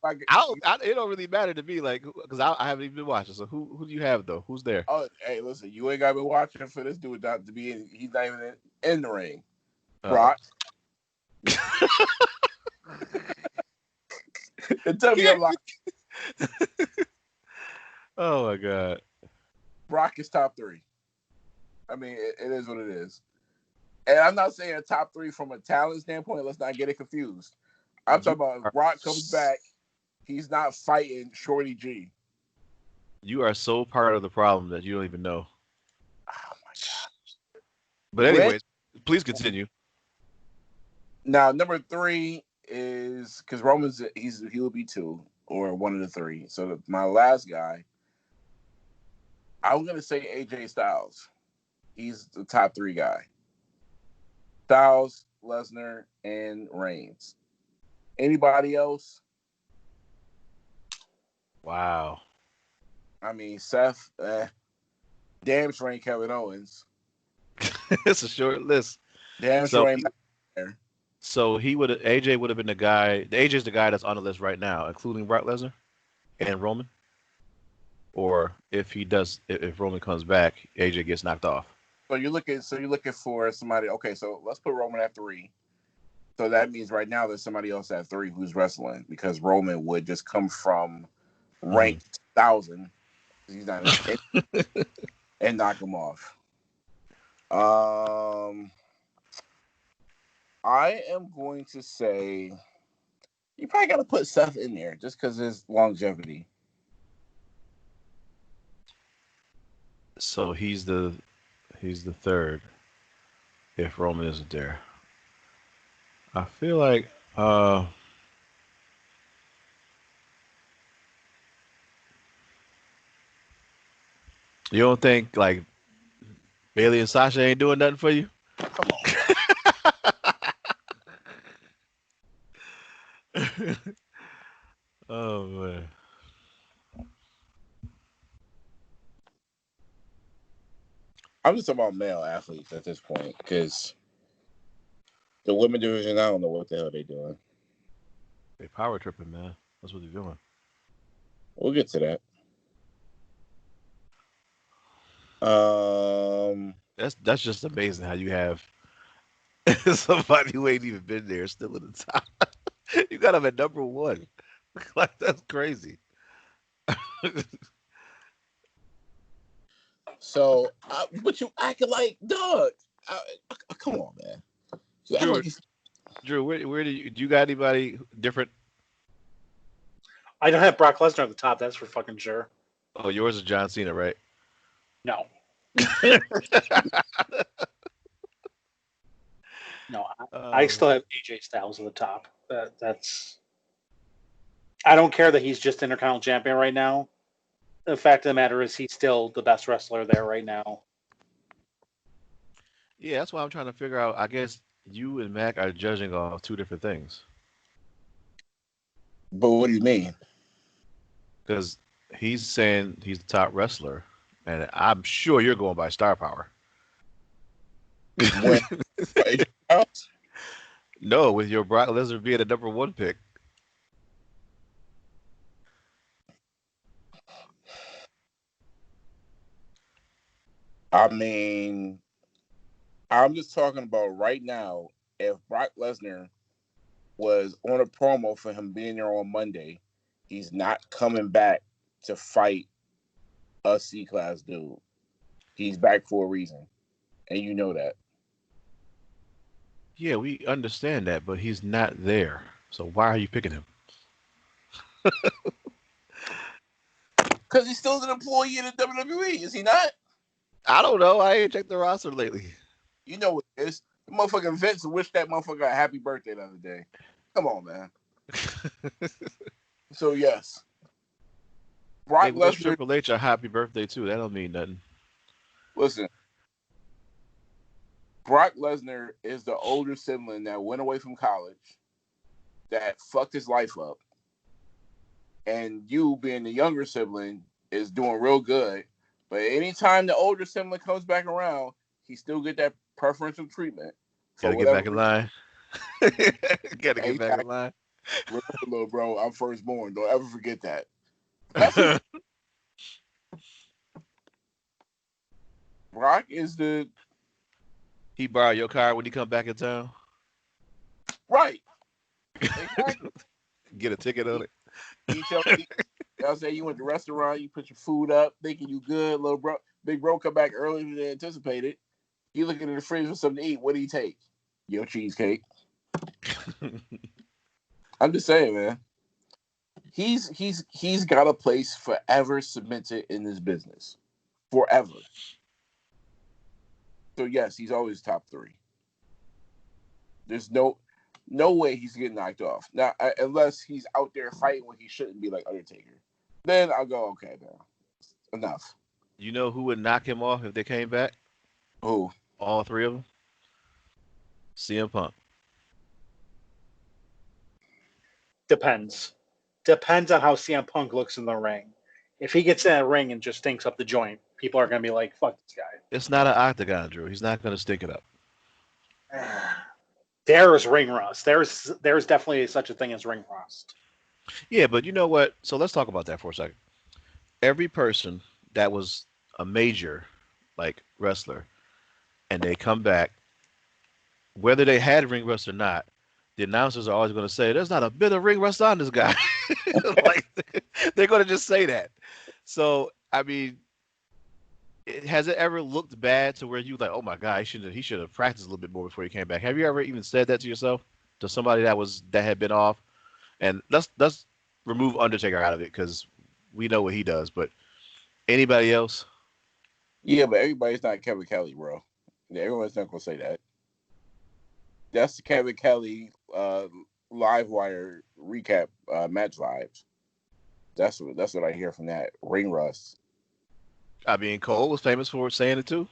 It don't really matter to me, like, because I haven't even been watching. So who do you have though? Who's there?
Oh, hey, listen, you ain't got to be watching for this dude not to be in. He's not even in the ring. Brock. It took me a lot.
Oh my god.
Brock is top 3. I mean, it is what it is. And I'm not saying top 3 from a talent standpoint. Let's not get it confused. I'm talking about if Brock comes back, he's not fighting Shorty G.
You are so part of the problem that you don't even know.
Oh my god.
But anyways, please continue.
Now, number 3 is because Roman's he will be 2 or one of the 3. So my last guy, I'm gonna say AJ Styles. He's the top 3 guy. Styles, Lesnar, and Reigns. Anybody else?
Wow.
I mean, Seth, damn sure ain't Kevin Owens.
It's a short list.
Damn sure ain't there.
So AJ would have been the guy. AJ's the guy that's on the list right now, including Brock Lesnar and Roman. Or if Roman comes back, AJ gets knocked off.
So you're looking for somebody. Okay, so let's put Roman at 3. So that means right now there's somebody else at 3 who's wrestling because Roman would just come from ranked 1,000. He's not and knock him off. I am going to say you probably got to put Seth in there just because his longevity.
So he's the third if Roman isn't there. I feel like you don't think like Bailey and Sasha ain't doing nothing for you?
Come on.
Oh man.
I'm just talking about male athletes at this point because the women division, I don't know what the hell they're doing.
They power tripping, man. That's what they're doing.
We'll get to that.
That's just amazing how you have somebody who ain't even been there still in the top. You got him at number 1. Like that's crazy.
So, but you acting like dog. Come on, man.
Drew, where do you got anybody different?
I don't have Brock Lesnar at the top. That's for fucking sure.
Oh, yours is John Cena, right?
No. No, I still have AJ Styles at the top. That's. I don't care that he's just Intercontinental Champion right now. The fact of the matter is, he's still the best wrestler there right now.
Yeah, that's why I'm trying to figure out. I guess you and Mac are judging off 2 different things.
But what do you mean?
Because he's saying he's the top wrestler, And I'm sure you're going by star power.
When
No, with your Brock Lesnar being the number one pick.
I mean, I'm just talking about right now. If Brock Lesnar was on a promo for him being there on Monday, he's not coming back to fight a C-class dude. He's back for a reason, and you know that.
Yeah, we understand that, but he's not there. So why are you picking him?
Because he's still an employee in the WWE, is he not?
I don't know. I ain't checked the roster lately.
You know what it is. The motherfucking Vince wished that motherfucker a happy birthday the other day. Come on, man. So, yes.
They
Brock
wish
Lesnar,
Triple H a happy birthday too. That don't mean nothing.
listen, Brock Lesnar is the older sibling that went away from college, that fucked his life up. And you, being the younger sibling, is doing real good. But anytime the older sibling comes back around, he still get that preferential treatment. For
Gotta get back
whatever
in
reason.
line. Gotta
Hey,
get back in line.
remember, little bro, I'm firstborn. Don't ever forget that. That's his, Brock is the
He borrow your car when he come back in town.
right. Exactly.
Get a ticket on it.
He tell me, I'll say you went to the restaurant, you put your food up, thinking you good, little bro. Big bro come back earlier than anticipated. You looking in the fridge for something to eat. What do you take? Your cheesecake. I'm just saying, man. He's got a place forever cemented in this business. Forever. So yes, he's always top 3. There's no way he's getting knocked off. Now, unless he's out there fighting when he shouldn't be, like Undertaker. Then I'll go, okay, man. Enough.
You know who would knock him off if they came back?
Who?
All 3 of them? CM Punk.
Depends. Depends on how CM Punk looks in the ring. If he gets in that ring and just stinks up the joint, people are going to be like, fuck this guy.
It's not an octagon, Drew. He's not gonna stink it up.
There's ring rust. There's definitely such a thing as ring rust.
Yeah, but you know what? So let's talk about that for a second. Every person that was a major, like, wrestler, and they come back, whether they had ring rust or not, the announcers are always going to say, "There's not a bit of ring rust on this guy." Like, they're going to just say that. So, I mean, has it ever looked bad to where you like, "Oh my God, he should have practiced a little bit more before he came back"? Have you ever even said that to yourself, to somebody that had been off? And let's remove Undertaker out of it because we know what he does. But anybody else?
Yeah, but everybody's not Kevin Kelly, bro. Everyone's not gonna say that. That's the Kevin Kelly live wire recap match vibes. That's what I hear from that ring rust.
I mean, Cole was famous for saying it too.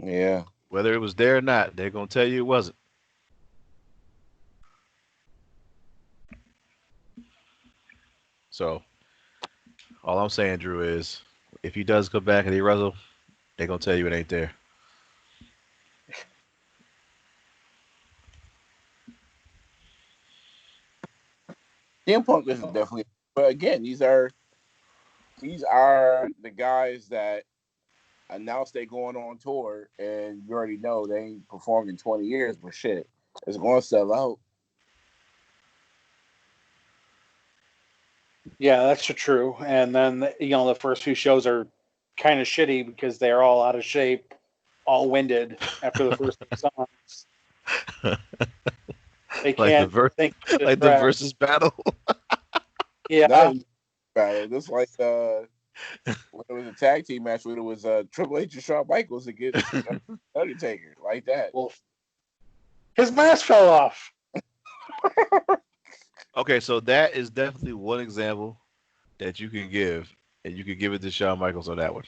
Yeah.
Whether it was there or not, they're gonna tell you it wasn't. So all I'm saying, Drew, is if he does come back and he wrestle, they're gonna tell you it ain't there.
CM Punk is definitely, but again, these are the guys that announce they going on tour, and you already know they ain't performed in 20 years, but shit, it's going to sell out.
Yeah, that's true. And then the first few shows are kind of shitty because they're all out of shape, all winded after the first few songs. They can't think.
Like the versus battle.
Yeah.
Not battle. This like when it was a tag team match when it was Triple H and Shawn Michaels against Undertaker, like that.
Well, his mask fell off.
Okay, so that is definitely one example that you can give, and you can give it to Shawn Michaels on that one.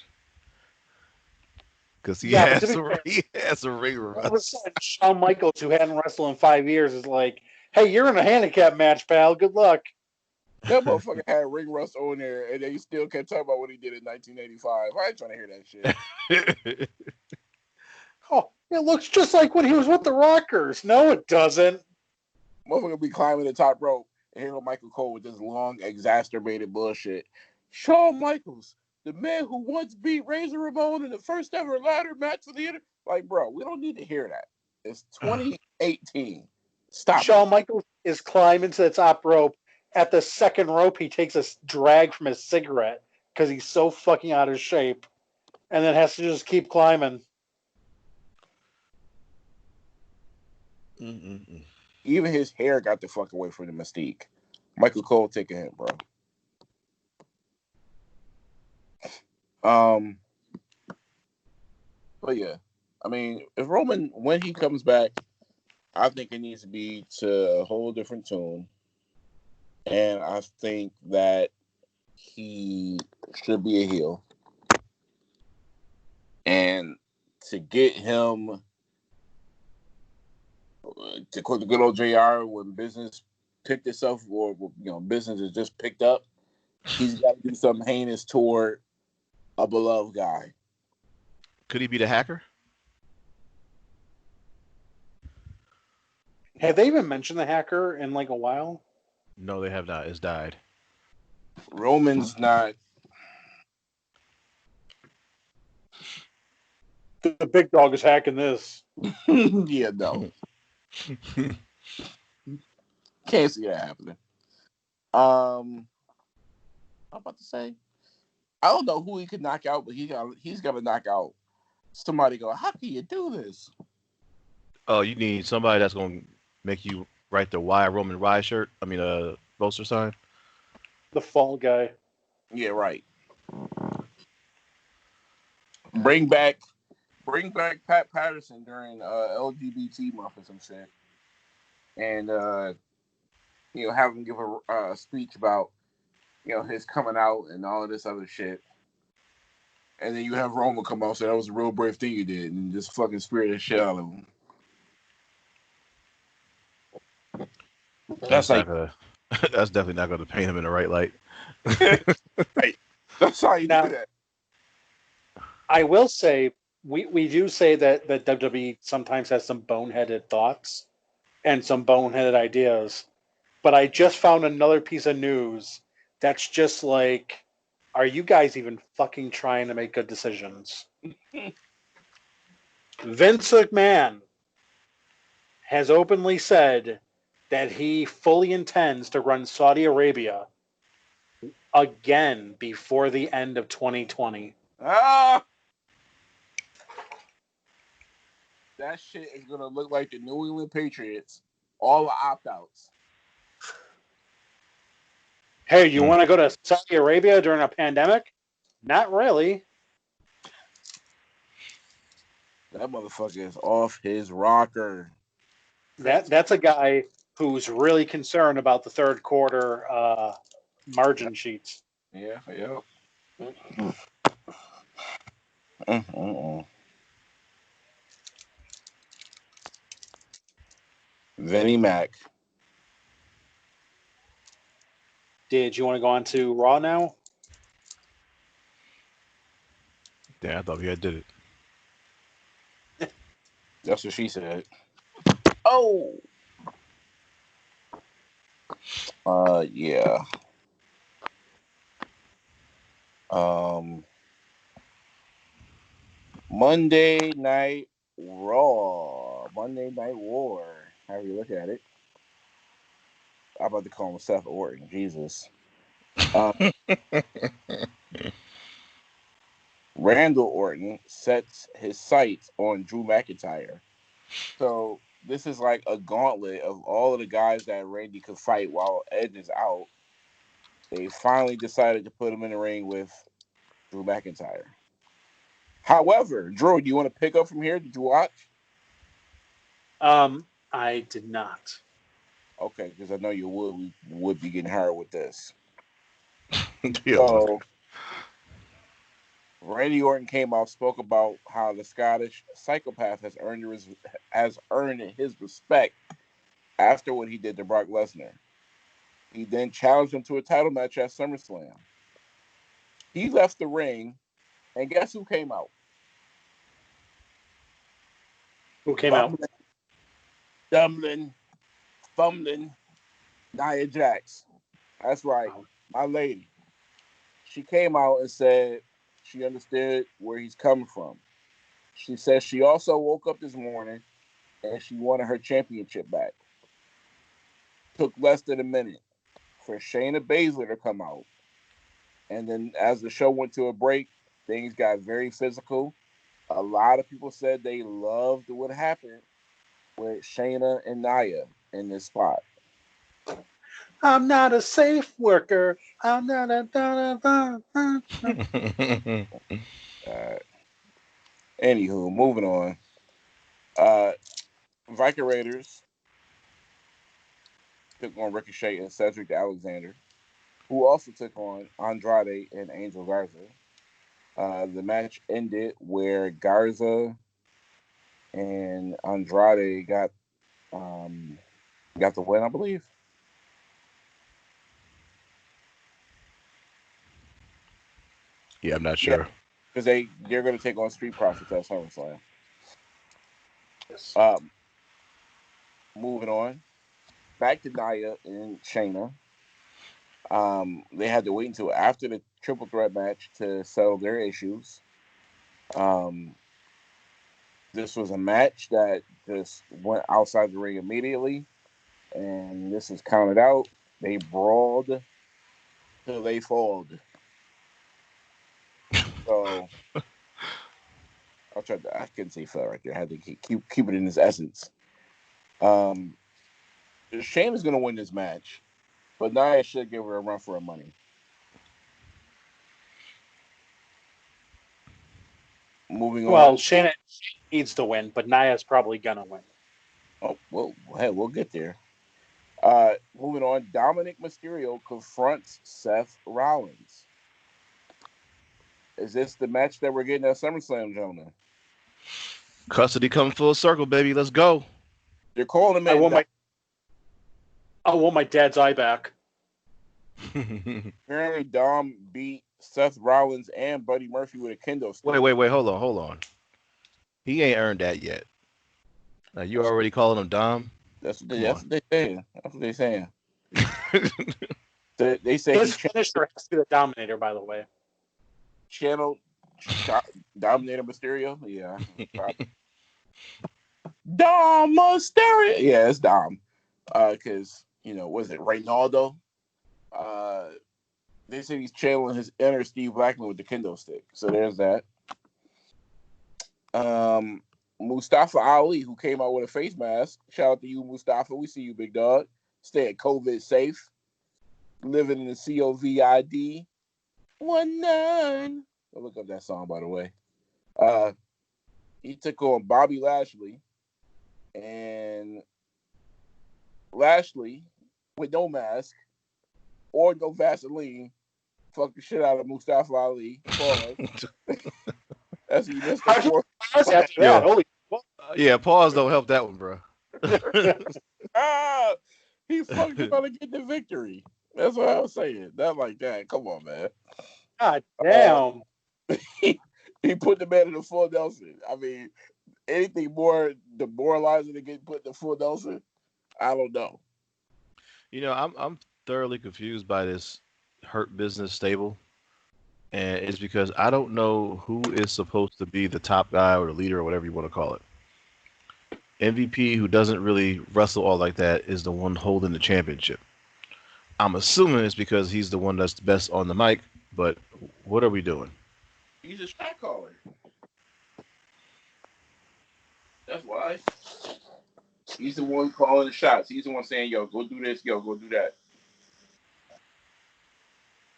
Because he has a ring rust.
All of a sudden, Shawn Michaels, who hadn't wrestled in 5 years, is like, "Hey, you're in a handicap match, pal. Good luck."
That motherfucker had ring rust on there, and they still kept talking about what he did in 1985. I ain't trying to hear that shit.
Oh, it looks just like when he was with the Rockers. No, it doesn't.
Motherfucker be climbing the top rope, and here go Michael Cole with this long, exacerbated bullshit. Shawn Michaels, the man who once beat Razor Ramon in the first ever ladder match for the like, bro, we don't need to hear that. It's 2018. Stop
Shawn
it.
Michaels is climbing to the top rope. At the second rope, he takes a drag from his cigarette because he's so fucking out of shape, and then has to just keep climbing.
Mm-mm-mm.
Even his hair got the fuck away from the mystique. Michael Cole, take a hint, bro. But yeah, I mean, if Roman, when he comes back, I think it needs to be to a whole different tune. And I think that he should be a heel. And to get him, to quote the good old JR, when business picked itself, or business is just picked up, he's got to do something heinous toward a beloved guy.
Could he be the hacker?
Have they even mentioned the hacker in like a while?
No, they have not. It's died.
Roman's not.
The big dog is hacking this.
Yeah, no. Can't see that happening. I'm about to say, I don't know who he could knock out, but he's got to knock out somebody. Go, how can you do this?
Oh, you need somebody that's gonna make you write the "Why Roman Ride" shirt. I mean, poster sign.
The fall guy.
Yeah, right. Bring back Pat Patterson during LGBT month or some shit, and have him give a speech about his coming out and all of this other shit. And then you have Roman come out and say that was a real brave thing you did, and just fucking spirit the shit out of him.
That's
like,
not gonna. That's definitely not gonna paint him in the right light.
right. That's how you
Now,
do that.
I will say, we do say that WWE sometimes has some boneheaded thoughts and some boneheaded ideas. But I just found another piece of news that's just like, are you guys even fucking trying to make good decisions? Vince McMahon has openly said that he fully intends to run Saudi Arabia again before the end of 2020.
Ah, that shit is gonna look like the New England Patriots, all the opt-outs.
Hey, you want to go to Saudi Arabia during a pandemic? Not really.
That motherfucker is off his rocker.
That's a guy who's really concerned about the third quarter margin sheets.
Yeah, yeah. Mm-mm. Vinnie Mac.
Did you want to go on to Raw now?
Damn, I thought we had did it.
That's what she said. Oh. Yeah. Monday Night Raw. Monday Night War. However you look at it. I'm about to call him Seth Orton. Jesus. Randall Orton sets his sights on Drew McIntyre. So this is like a gauntlet of all of the guys that Randy could fight while Edge is out. They finally decided to put him in the ring with Drew McIntyre. However, Drew, do you want to pick up from here? Did you watch?
I did not.
Okay, because I know you would be getting hard with this.
Yeah,
So Randy Orton came out, spoke about how the Scottish psychopath has earned his respect after what he did to Brock Lesnar. He then challenged him to a title match at SummerSlam. He left the ring, and guess who came out?
Who came out?
Bumbling, stumbling, fumbling, Nia Jax. That's right, my lady. She came out and said she understood where he's coming from. She says she also woke up this morning and she wanted her championship back. Took less than a minute for Shayna Baszler to come out. And then as the show went to a break, things got very physical. A lot of people said they loved what happened with Shayna and Nia in this spot.
I'm not a safe worker. I'm not a.
Anywho, moving on. Viking Raiders took on Ricochet and Cedric Alexander, who also took on Andrade and Angel Garza. The match ended where Garza and Andrade got the win, I believe.
Yeah, I'm not sure.
Because they're going to take on Street Profits at SummerSlam.
Yes.
Moving on, back to Nia and Shayna. They had to wait until after the triple threat match to settle their issues. This was a match that just went outside the ring immediately, and this is counted out. They brawled till they falled. So I couldn't say fell right there. I had to keep it in its essence. Shane is going to win this match, but Nia should give her a run for her money. Moving
Well,
on.
Shayna needs to win, but Nia's probably gonna win.
Oh, well, hey, we'll get there. Moving on. Dominic Mysterio confronts Seth Rollins. Is this the match that we're getting at SummerSlam, gentlemen?
Custody coming full circle, baby. Let's go.
They're calling him
I
in.
want my dad's eye back.
Apparently, Dom beat Seth Rollins and Buddy Murphy with a kendo stick.
Wait. Hold on. He ain't earned that yet. Now, you already calling him Dom?
That's what they're saying. That's what they're saying. They say
His finisher has to be the Dominator, by the way.
Channel Dominator Mysterio. Yeah. Dom Mysterio. Yeah, it's Dom. Because, was it Reynaldo? They say he's channeling his inner Steve Blackman with the kendo stick. So there's that. Mustafa Ali, who came out with a face mask. Shout out to you, Mustafa. We see you, big dog. Staying COVID safe. Living in the COVID 19. I'll look up that song, by the way. He took on Bobby Lashley. And Lashley, with no mask or no Vaseline, fucked the shit out of Mustafa Ali. Pause. That's what you missed before.
Yeah, pause don't help that one, bro.
He fucked him out to get the victory. That's what I was saying. Not like that. Come on, man.
God damn.
He put the man in the full Nelson. I mean, anything more demoralizing than getting put in the full Nelson? I don't know.
I'm thoroughly confused by this Hurt Business stable. And it's because I don't know who is supposed to be the top guy or the leader or whatever you want to call it. MVP, who doesn't really wrestle all like that, is the one holding the championship. I'm assuming it's because he's the one that's best on the mic, but what are we doing?
He's a shot caller. That's why. He's the one calling the shots. He's the one saying, yo, go do this, yo, go do that.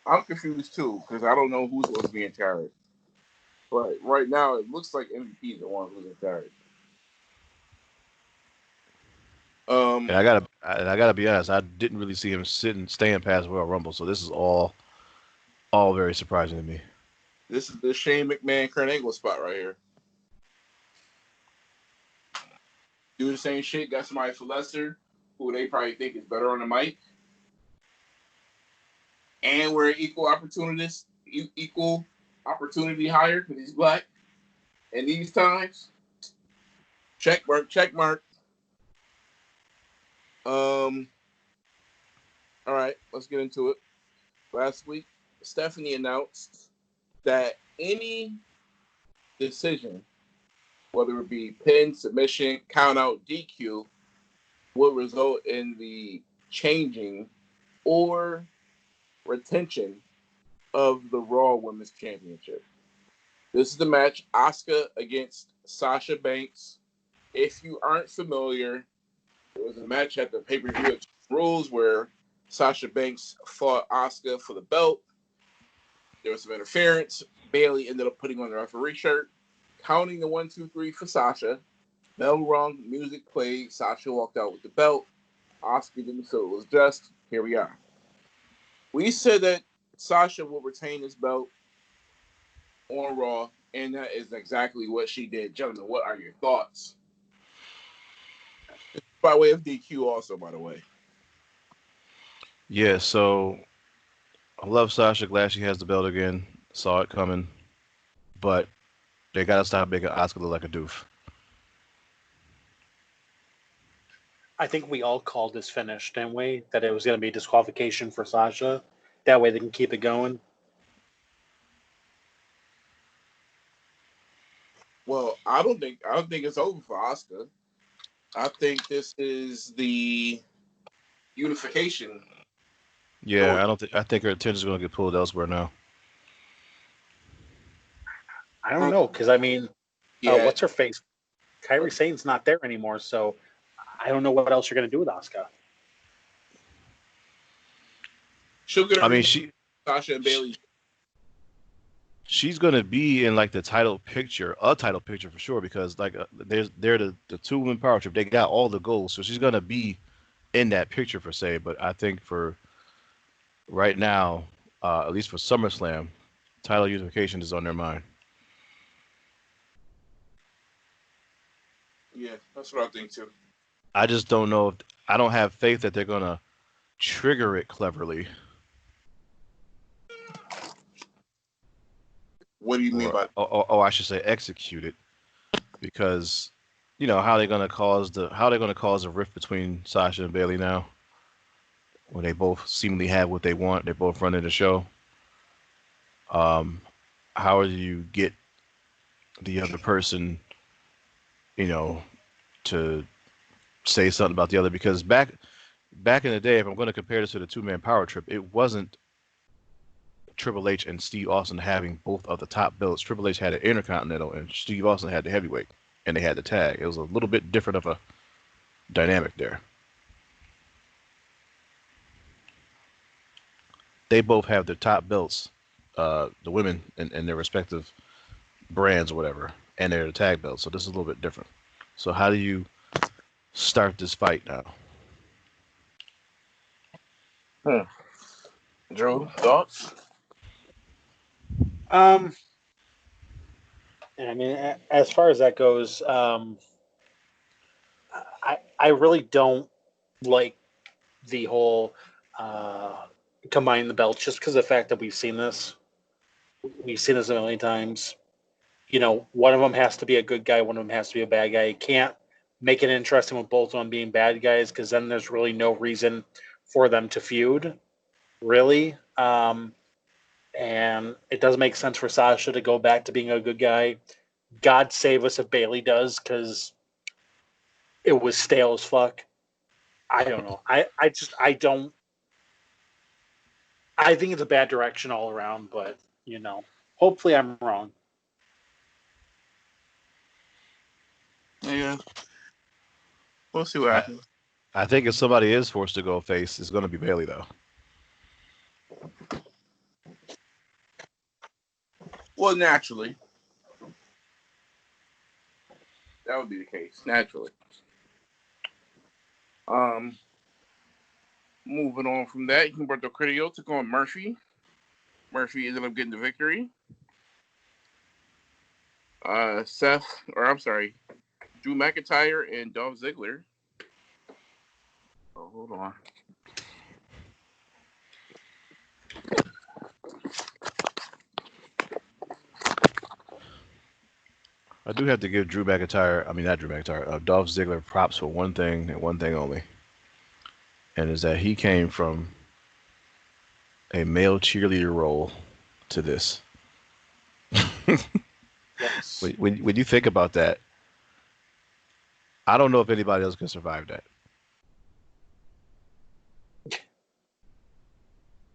I'm confused too, because I don't know who's supposed to be in charge. But right now, it looks like MVP is the one who's in charge.
And I gotta be honest, I didn't really see him staying past Royal Rumble, so this is all very surprising to me.
This is the Shane McMahon Kurt Angle spot right here. Do the same shit, got somebody for Lester, who they probably think is better on the mic. and we're equal opportunists, equal opportunity hire because he's black. In these times, check mark, check mark. All right, let's get into it. Last week, Stephanie announced that any decision, whether it be pin, submission, count out, DQ, would result in the changing or retention of the Raw Women's Championship. This is the match, Asuka against Sasha Banks. If you aren't familiar, it was a match at the pay-per-view Rules where Sasha Banks fought Asuka for the belt. There was some interference. Bayley ended up putting on the referee shirt, counting the 1, 2, 3 for Sasha. Bell rung, music played. Sasha walked out with the belt. Asuka didn't feel it was just. Here we are. We said that Sasha will retain this belt on Raw, and that is exactly what she did. Gentlemen, what are your thoughts? By way of DQ also, by the way.
Yeah, so I love Sasha. Glad she has the belt again. Saw it coming. But they got to stop making Asuka look like a doof.
I think we all called this finish, didn't we? That it was going to be disqualification for Sasha. That way they can keep it going.
Well, I don't think it's over for Asuka. I think this is the unification.
Yeah, I think her attention is going to get pulled elsewhere now.
I don't know, because I mean,
Yeah,
what's her face? Kairi Sane's not there anymore, so I don't know what else you're going to do with Asuka.
she'll get her
I mean,
Sasha and Bayley.
she's going to be in like the title picture, a title picture for sure, because like they're the two women power trip. They got all the goals, so she's going to be in that picture per se. But I think for right now, at least for SummerSlam, title unification is on their mind.
Yeah, that's what I think too.
I just don't know if I don't have faith that they're gonna trigger it cleverly.
What do you mean by
I should say execute it, because you know how they're gonna cause a rift between Sasha and Bayley now, when they both seemingly have what they want. They're both running the show. How do you get the other person, you know, to say something about the other? Because back in the day, if I'm going to compare this to the two-man power trip, it wasn't Triple H and Steve Austin having both of the top belts. Triple H had an Intercontinental, and Steve Austin had the heavyweight, and they had the tag. It was a little bit different of a dynamic there. They both have their top belts, the women in their respective brands or whatever, and they're the tag belts. So this is a little bit different. So how do you start this fight now?
Drew, thoughts?
I mean, as far as that goes, I really don't like the whole combining the belts, just because of the fact that we've seen this. We've seen this a million times. You know, one of them has to be a good guy, one of them has to be a bad guy. You can't make it interesting with both of them being bad guys, because then there's really no reason for them to feud, really. And it doesn't make sense for Sasha to go back to being a good guy. God save us if Bayley does, because it was stale as fuck. I don't know. I don't. I think it's a bad direction all around, but you know, hopefully I'm wrong.
Yeah. We'll see what happens.
I think if somebody is forced to go face, it's going to be Bayley, though.
Well, naturally. That would be the case, naturally. Moving on from that, Humberto Carrillo took on Murphy. Murphy ended up getting the victory. Drew McIntyre and Dolph Ziggler. Oh, hold on.
I do have to give Drew McIntyre, I mean not Drew McIntyre, Dolph Ziggler props for one thing and one thing only, and is that he came from a male cheerleader role to this.
Yes.
When you think about that, I don't know if anybody else can survive that.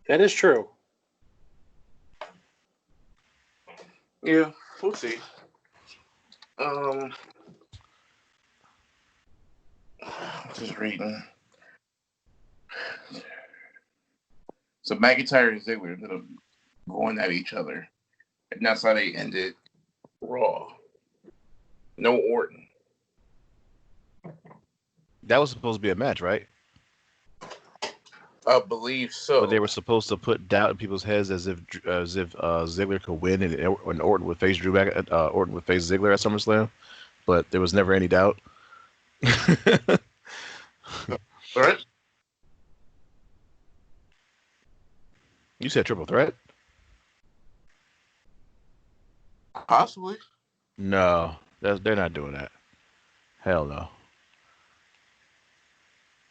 That is true.
Yeah, we'll see. Um, just reading. So McIntyre and Ziggler ended up going at each other, and that's how they ended Raw. No Orton.
That was supposed to be a match, right?
I believe so.
But they were supposed to put doubt in people's heads as if Ziggler could win and Orton would face Orton would face Ziggler at SummerSlam, but there was never any doubt.
All right.
You said triple threat?
Possibly.
No, they're not doing that. Hell no.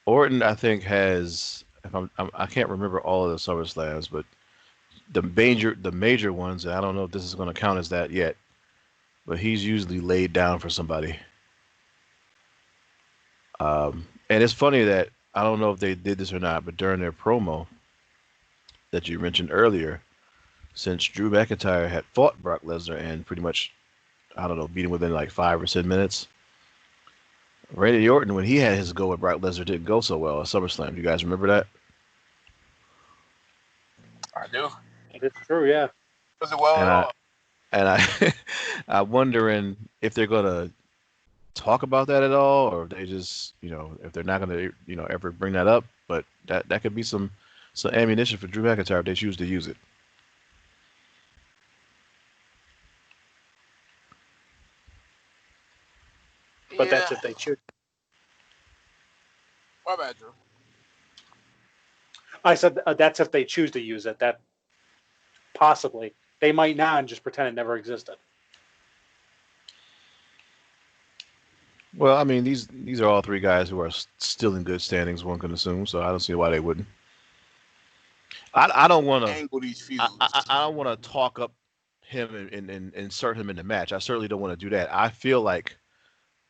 Orton, I think, has. If I can't remember all of the SummerSlams, but the major ones. I don't know if this is going to count as that yet, but he's usually laid down for somebody. And it's funny that I don't know if they did this or not, but during their promo that you mentioned earlier, since Drew McIntyre had fought Brock Lesnar and pretty much, I don't know, beat him within like 5 or 10 minutes, Randy Orton, when he had his go with Brock Lesnar, didn't go so well at SummerSlam. You guys remember that?
I do.
It is true, yeah.
Was it well
And
at
I
all?
and I I'm wondering if they're gonna talk about that at all, or if they just, if they're not gonna, ever bring that up. But that could be some ammunition for Drew McIntyre if they choose to use it.
But
Yeah.
that's if they choose.
My bad, Drew.
I said that's if they choose to use it. That possibly they might not and just pretend it never existed.
Well, I mean, these are all three guys who are still in good standings. One can assume, so I don't see why they wouldn't. I don't want to.
Angle these feuds.
I don't want to talk up him and insert him in the match. I certainly don't want to do that. I feel like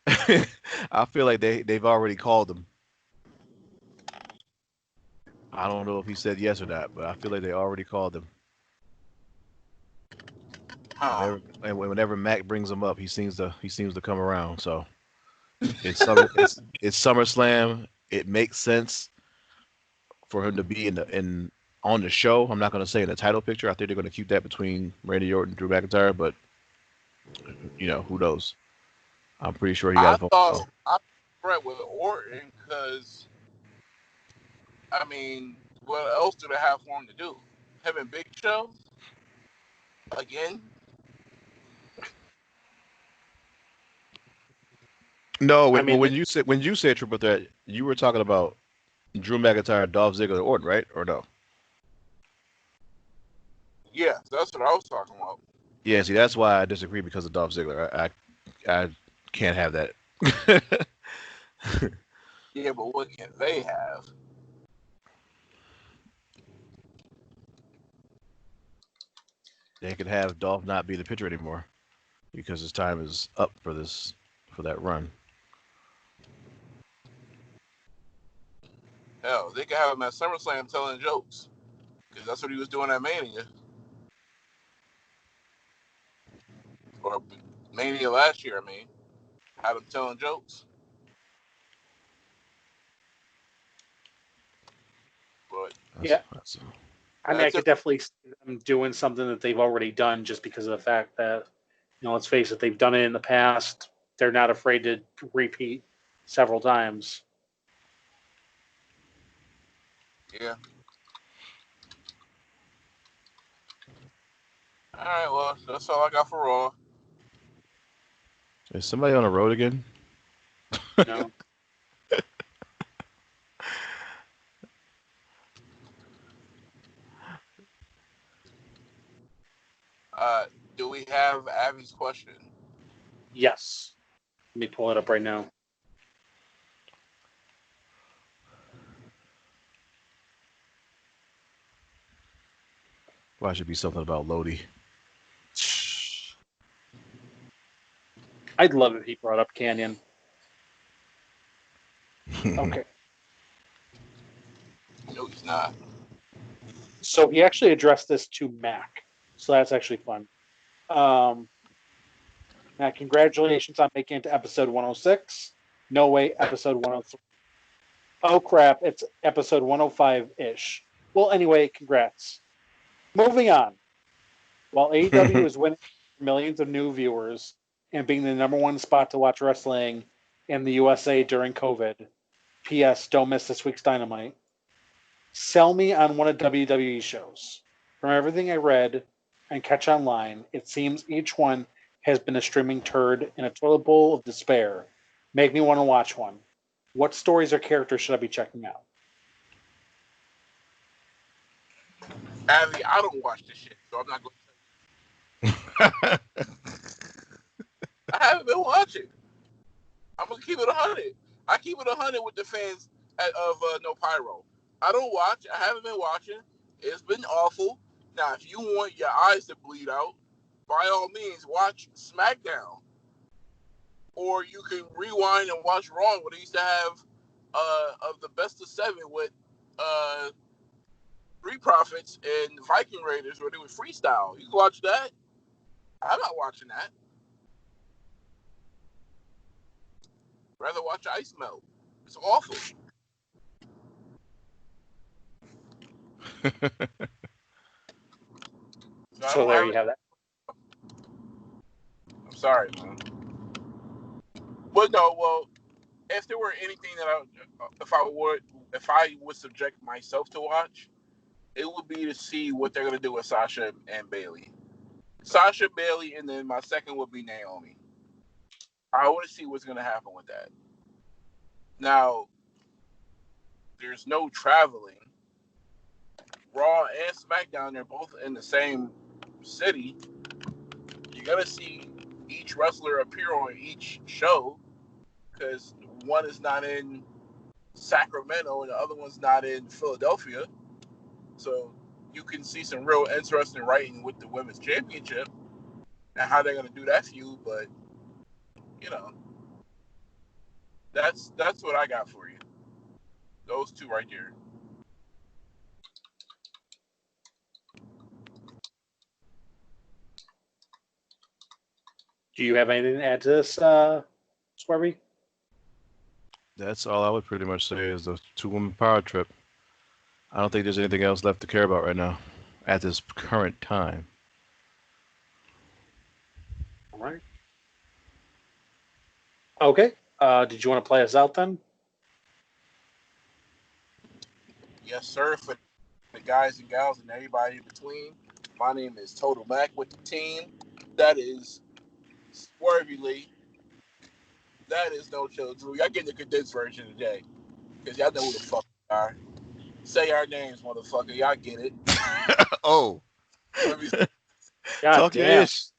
I feel like they've already called him. I don't know if he said yes or not, but I feel like they already called him.
Huh.
Whenever Mac brings him up, he seems to come around. So it's SummerSlam. It makes sense for him to be in on the show. I'm not going to say in the title picture. I think they're going to keep that between Randy Orton and Drew McIntyre, but who knows? I'm pretty sure he got
I
a phone
thought
call.
I threat with Orton because I mean, what else do they have for him to do? Him and Big Show again?
No,
I mean,
when you said triple threat, you were talking about Drew McIntyre, Dolph Ziggler, Orton, right? Or no?
Yeah, that's what I was talking about.
Yeah, see, that's why I disagree because of Dolph Ziggler. I can't have that.
Yeah, but what can they have?
They could have Dolph not be the pitcher anymore because his time is up for that run.
Hell, they could have him at SummerSlam telling jokes because that's what he was doing at Mania or Mania last year. I mean, had him telling jokes. But
That's,
yeah.
that's
I mean, I
that's
could
it.
definitely see them doing something that they've already done, just because of the fact that, let's face it, they've done it in the past. They're not afraid to repeat several times.
Yeah. All right. Well, that's all I got for Raw.
Is somebody on the road again?
You know,
Uh, do we have Abby's question?
Yes. Let me pull it up right now.
Why should be something about Lodi?
I'd love if he brought up Canyon. Okay.
No, he's not.
So he actually addressed this to Mac. So that's actually fun. Mac, congratulations on making it to episode 106. No way, episode 103. Oh crap, it's episode 105-ish. Well, anyway, congrats. Moving on. While AEW is winning millions of new viewers and being the number one spot to watch wrestling in the USA during COVID, P.S. Don't miss this week's Dynamite. Sell me on one of WWE's shows. From everything I read and catch online, it seems each one has been a streaming turd in a toilet bowl of despair. Make me want to watch one. What stories or characters should I be checking out?
Abby, I don't watch this shit, so I'm not going to tell you. I haven't been watching. I'm going to keep it 100. I keep it 100 with the fans of No Pyro. I don't watch. I haven't been watching. It's been awful. Now, if you want your eyes to bleed out, by all means, watch SmackDown. Or you can rewind and watch Raw, where they used to have of the best of 7 with Street Profits and Viking Raiders, where they would freestyle. You can watch that. I'm not watching that. Rather watch Ice Melt. It's awful.
So there you have that.
I'm sorry, man. But no, well, if there were anything that if I would subject myself to watch, it would be to see what they're gonna do with Sasha and Bailey. Sasha, Bailey, and then my second would be Naomi. I want to see what's gonna happen with that. Now, there's no traveling. Raw and SmackDown, they're both in the same city. You're gonna see each wrestler appear on each show because one is not in Sacramento and the other one's not in Philadelphia. So you can see some real interesting writing with the women's championship and how they're gonna do that feud. But you know, that's what I got for you. Those two right there.
Do you have anything to add to this, Swervy?
That's all I would pretty much say is the 2-woman power trip. I don't think there's anything else left to care about right now at this current time.
All right. Okay. Did you want to play us out then?
Yes, sir. For the guys and gals and everybody in between, my name is Total Mac with the team. That is Swervy Lee. That is No Chill Drew. Y'all getting the condensed version today because y'all know who the fuck we are. Say our names, motherfucker. Y'all get it.
Oh,
God
talk your
damn.
ish.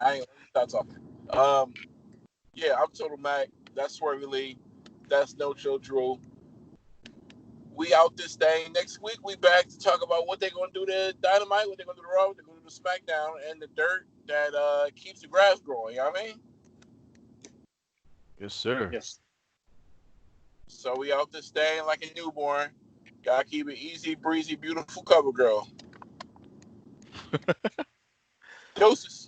I ain't stop talking. Yeah, I'm Total Mac. That's Swervy Lee. That's No Chill Drew. We out this thing. Next week we back to talk about what they're gonna do to Dynamite, what they're gonna do to Raw, what they're gonna do to SmackDown, and the dirt that keeps the grass growing. You know what I mean?
Yes, sir.
Yes.
So we out this thing like a newborn. Gotta keep it easy, breezy, beautiful cover girl. Doses.